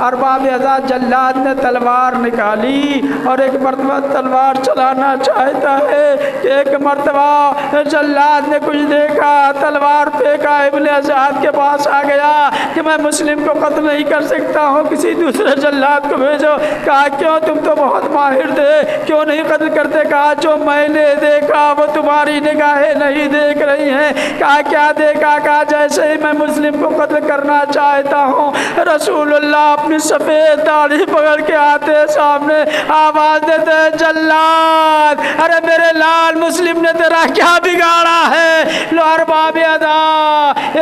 ارباب ادا جلاد نے تلوار نکالی اور ایک مرتبہ تلوار چلانا چاہتا ہے کہ ایک مرتبہ جلاد نے کچھ دیکھا، تلوار پھینکا، ابن اسعد کے پاس آ گیا کہ میں مسلم کو قتل نہیں کر سکتا ہوں، کسی دوسرے جلاد کو بھیجو۔ کہا کیوں، تم تو بہت ماہر تھے، کیوں نہیں قتل کرتے؟ کہا جو میں نے دیکھا وہ تمہاری نگاہیں نہیں دیکھ رہی ہیں۔ کہا کیا دیکھا؟ کہا جیسے ہی میں مسلم کو قتل کرنا چاہتا ہوں، رسول اللہ اپنی سفید داڑھی پکڑ کے آتے سامنے آواز دیتے جلاد، ارے میرے لال مسلم نے تیرا کیا بگاڑا ہے؟ لو ارباب ادا،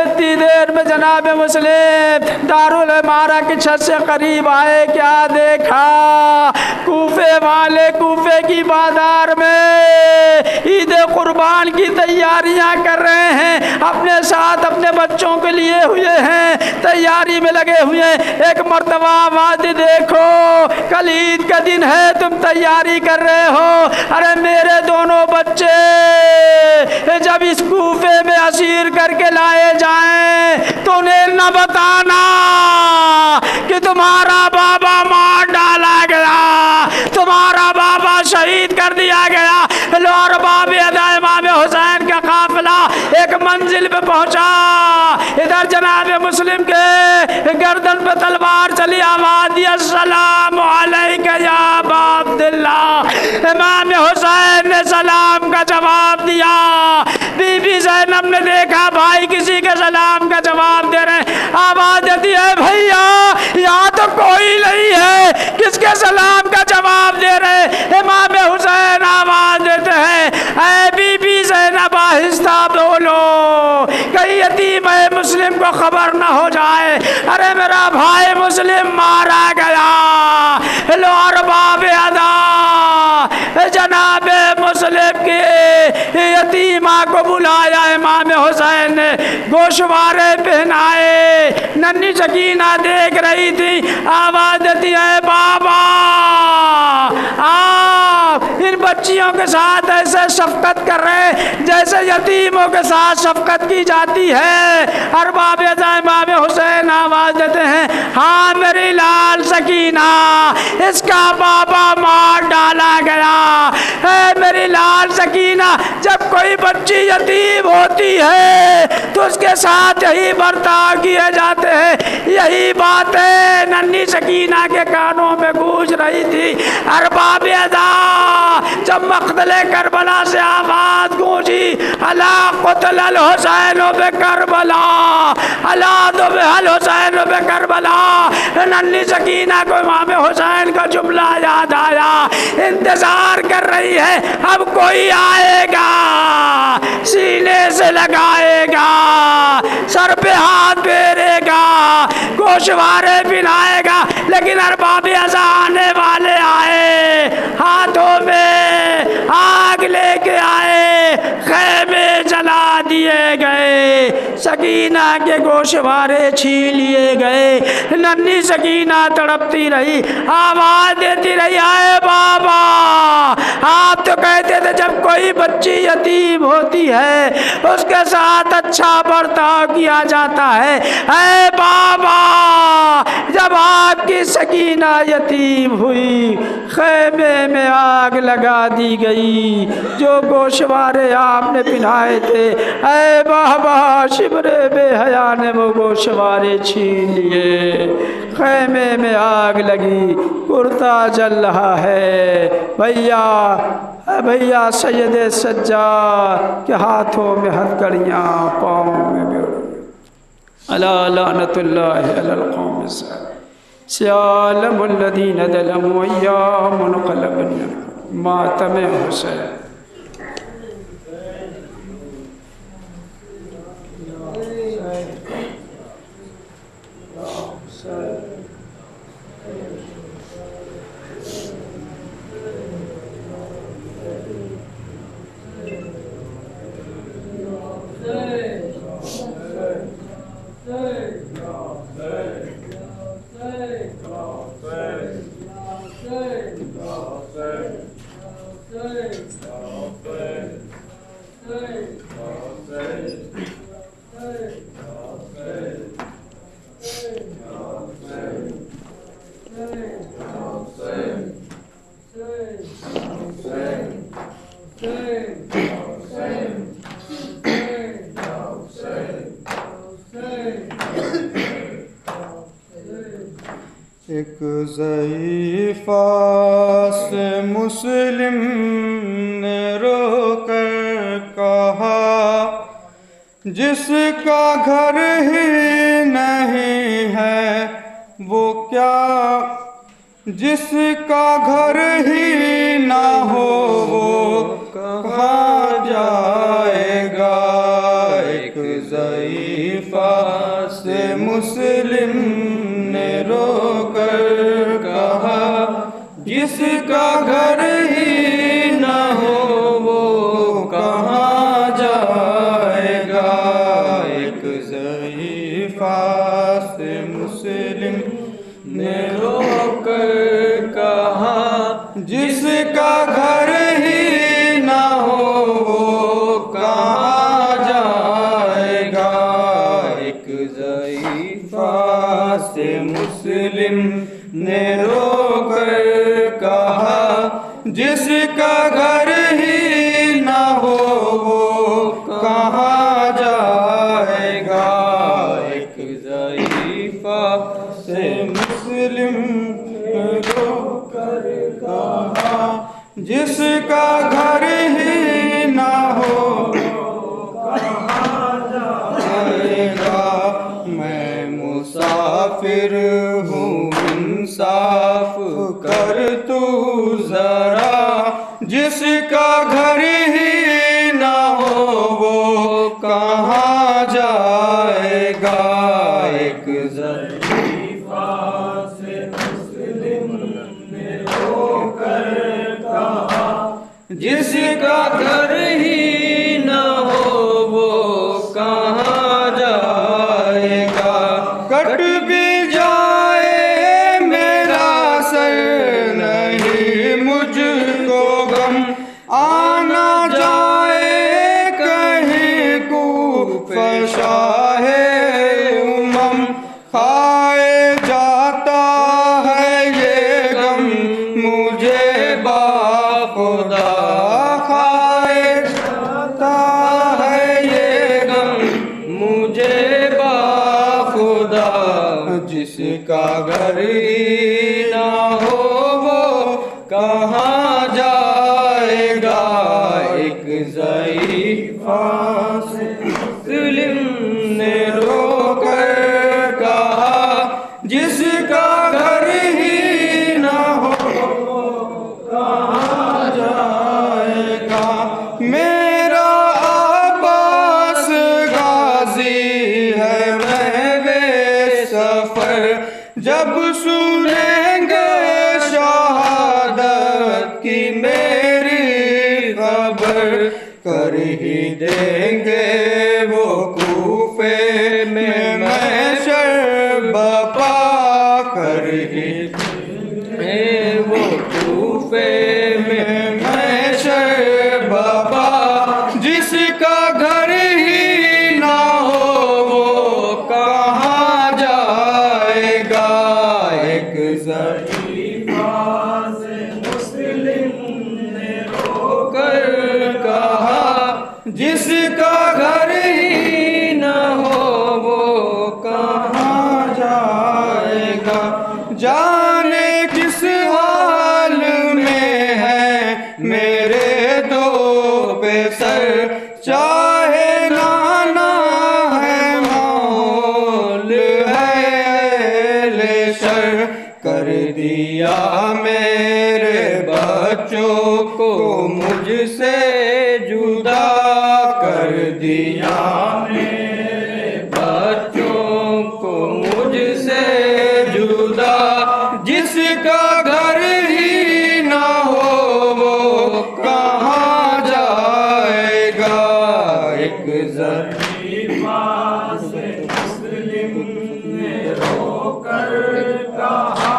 اتنی دیر میں جناب مسلم دارالعمارہ کی چھت سے قریب آئے، کیا دیکھا؟ کوفے والے کوفے کی بازار میں عید قربان کی تیاریاں کر رہے ہیں، اپنے ساتھ اپنے بچوں کے لیے ہوئے ہیں، تیاری میں لگے ہوئے ہیں۔ ایک مرتبہ آواز دیکھو، کل عید کا دن ہے، تم تیاری کر رہے ہو، ارے میرے دونوں بچے جب اس کوفے میں اسیر کر کے لائے جائیں تو انہیں نہ بتانا کہ تمہارا بابا مار ڈالا گیا، تمہارا بابا شہید کر دیا گیا۔ لو ارباب ادا، امام حسین کا قافلہ ایک منزل پہ پہنچا، ادھر جناب مسلم کے گردن پہ تلوار چلی، آواز دی السلام علیکہ یا ابا عبداللہ۔ امام حسین نے سلام کا جواب دیا، بی بی زینب نے دیکھا بھائی کسی کے سلام کا جواب دے رہے ہیں، آواز دیتی ہے بھیا یہاں تو کوئی نہیں ہے، کس کے سلام کا جواب دے رہے؟ امام حسین آواز دیتے ہیں اے بی بی زینب آہستہ بولو، کہیں یتیم ہے مسلم کو خبر نہ ہو جائے، ارے میرا بھائی مسلم مارا گیا۔ لو ارباب ادا، جناب مسلم کے یتیمہ کو بلایا، امام حسین نے گوشوارے پہنائے، ننھی سکینہ دیکھ رہی تھی، آواز دیتی ہے بابا آپ ان بچیوں کے ساتھ ایسے شفقت کر رہے جیسے یتیموں کے ساتھ شفقت کی جاتی ہے۔ ارباب ادا امام حسین آواز دیتے ہیں ہاں میری لال سکینہ، اس کا بابا مار ڈالا گیا۔ اے میری لال سکینہ، جب کوئی بچی یتیم ہوتی ہے تو اس کے ساتھ یہی برتاؤ کیے جاتے ہیں، یہی باتیں ننھی سکینہ کے کانوں میں گونج رہی تھی۔ ارباب ادا، جب مقتل کربلا سے آواز گونجی الا قتل الحسین بکربلا، الا ذبح الحسین بکربلا، ننھی سکینہ کو امام حسین کا جملہ یاد آیا، انتظار کر رہی ہے اب کوئی آئے گا، سینے سے لگائے گا، سر پہ ہاتھ پھیرے گا، گوشوارے پہنائے گا، لیکن ارباب ادا آنے والے آئے، ہاتھوں میں آگ لے کے آئے، خیمے جلا دیے گئے، سکینہ کے گوشوارے چھین لیے گئے، ننھی سکینہ تڑپتی رہی، آواز دیتی رہی اے بابا آپ تو کہتے تھے جب کوئی بچی یتیم ہوتی ہے اس کے ساتھ اچھا برتاؤ کیا جاتا ہے، اے بابا جب آپ کی سکینہ یتیم ہوئی خیمے میں آگ لگا دی گئی، جو گوشوارے آپ نے پہنائے تھے اے بابا شبر بے حیا نے وہ گوشوارے چھین لیے، خیمے میں آگ لگی، کرتا جل رہا ہے، بھیا سید سجاد کے ہاتھوں میں ہتھکڑیاں، پاؤں میں بیڑی، الا لعنت اللہ علی القوم الظالمین، سیالم الذین ظلموا ایام انقلبنا، ماتم حسین۔ Say, ایک ضعیفہ سے مسلم نے رو کر کہا، جس کا گھر ہی نہیں ہے وہ کیا، جس کا گھر ہی نہ ہو وہ کہاں جائے گا۔ ایک ضعیفہ سے مسلم نے رو کر کہا، جس کا گھر ہی نہ ہو وہ کہاں جائے گا۔ ایک ضعیفہ سے مسلم نے رو کر کہا، جس کا گھر ہی نہ ہو وہ کہاں جائے گا۔ ایک ضعیفہ سے مسلم نے رو کر کہا، جس کا گھر ہی نہ ہو وہ کہاں جائے گا۔ ایک ضعیفہ سے مسلم نے رو کر کہا، جس کا گھر ہی نہ ہو کہاں جائے گا۔ میں مسافر ہوں انصاف کر تو ذرا، جس کا گھر ہی نہ ہو وہ کہاں جائے گا۔ ایک ضعیفہ سے مسلم نے رو کر کہا، جس کا گھر ہی نہ ہو وہ کہاں جائے گا۔ کٹ بھی جائے میرا سر نہیں مجھ کو غم، آنا جائے کہیں کوفہ شاہ امم، کھائے جاتا ہے یہ غم مجھے باخدا، کھائے جاتا ہے یہ غم مجھے باخدا۔ جس کا گھر ہی نہ ہو وہ کہاں جائے گا۔ ایک ضعیفہ سے مسلم نے رو کر کہا، جس کا گھر ہی نہ ہو کہاں جائے گا۔ میرا عباس غازی ہے میں سفر، جب سنیں گے شہادت کی میری خبر، کر ہی دیں گے وہ کوفے میں محشر بپا، کر ہی دیں گے وہ کوفے میں محشر بپا۔ جس کا گھر ہی نہ ہو وہ کہاں جائے گا۔ ایک ضعیفہ سے مسلم نے رو کر کہا، جس کا گھر ہی نہ ہو وہ کہاں جائے گا۔ جانے کس حال میں ہے میرے دو بے سر، چاہے نانا ہے مول ہے اہل شر، کر دیا میرے بچوں کو مجھ سے جدا، کر دیا میرے بچوں کو مجھ سے جدا۔ جس کا گھر ہی نہ ہو وہ کہاں جائے گا۔ ایک ضعیفہ سے مسلم نے رو کر کہا،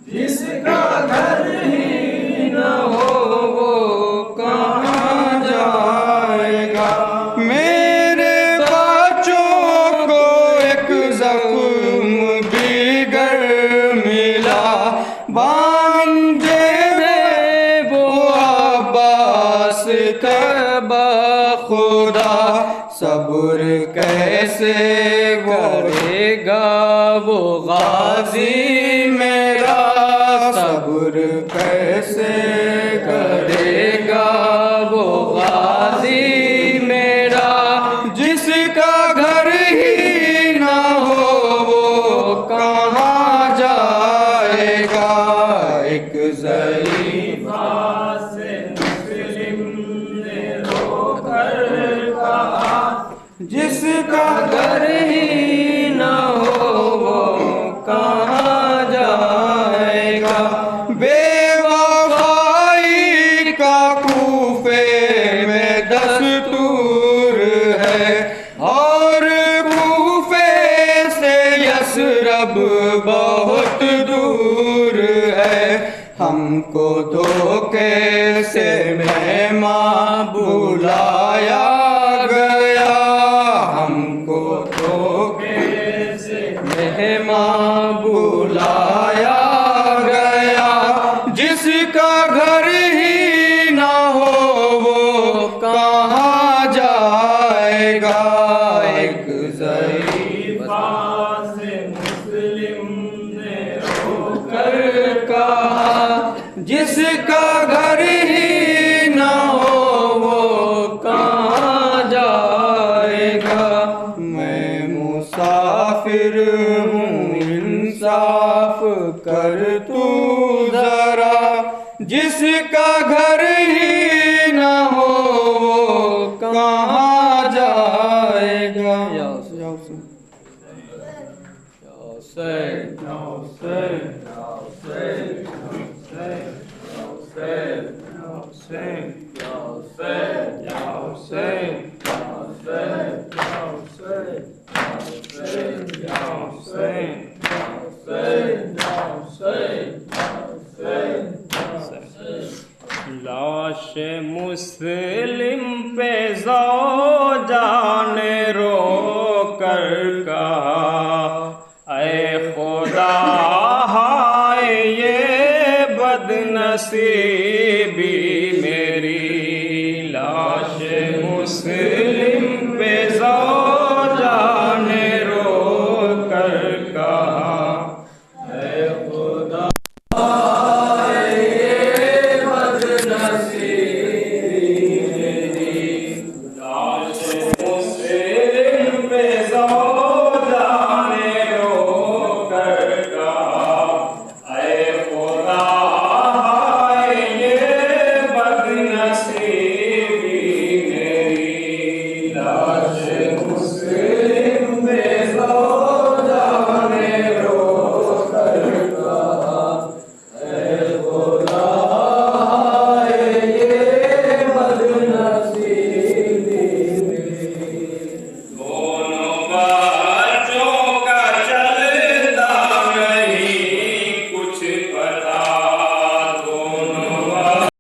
جس کا گھر ہی نہ ہو وہ کہاں جائے گا۔ خدا صبر کیسے کرے گا وہ غازی میرا، صبر کیسے کرے گا وہ غازی میرا، جس کا گھر ہی نہ ہو وہ کہاں جائے گا۔ ایک ضعیف جس کا گھر ہی نہ ہو وہ کہاں جائے گا۔ بے وفائی کا کوفے میں دستور ہے، اور کوفے سے یثرب بہت دور ہے۔ ہم کو دھوکے سے مہمان بلایا گیا، ہم کو دھوکے سے مہمان بلایا گیا، جس کا گھر ہی نہ ہو وہ کہاں جائے گا۔ ایک ضعیف سے مسلم نے رو کر کہا، جس کا گھر ہی نہ ہو وہ کہاں جائے گا۔ میں مسافر ہوں انصاف کر تو ذرا، جس کا گھر ہی نہ ہو وہ کہاں جائے گا۔ یا حسین یا حسین یا حسین یا حسین لاش مسلم پہ زوجہ نے رو کر کہا، اے خدا ہائے یہ بد نصیبی میری۔ لاش مسلم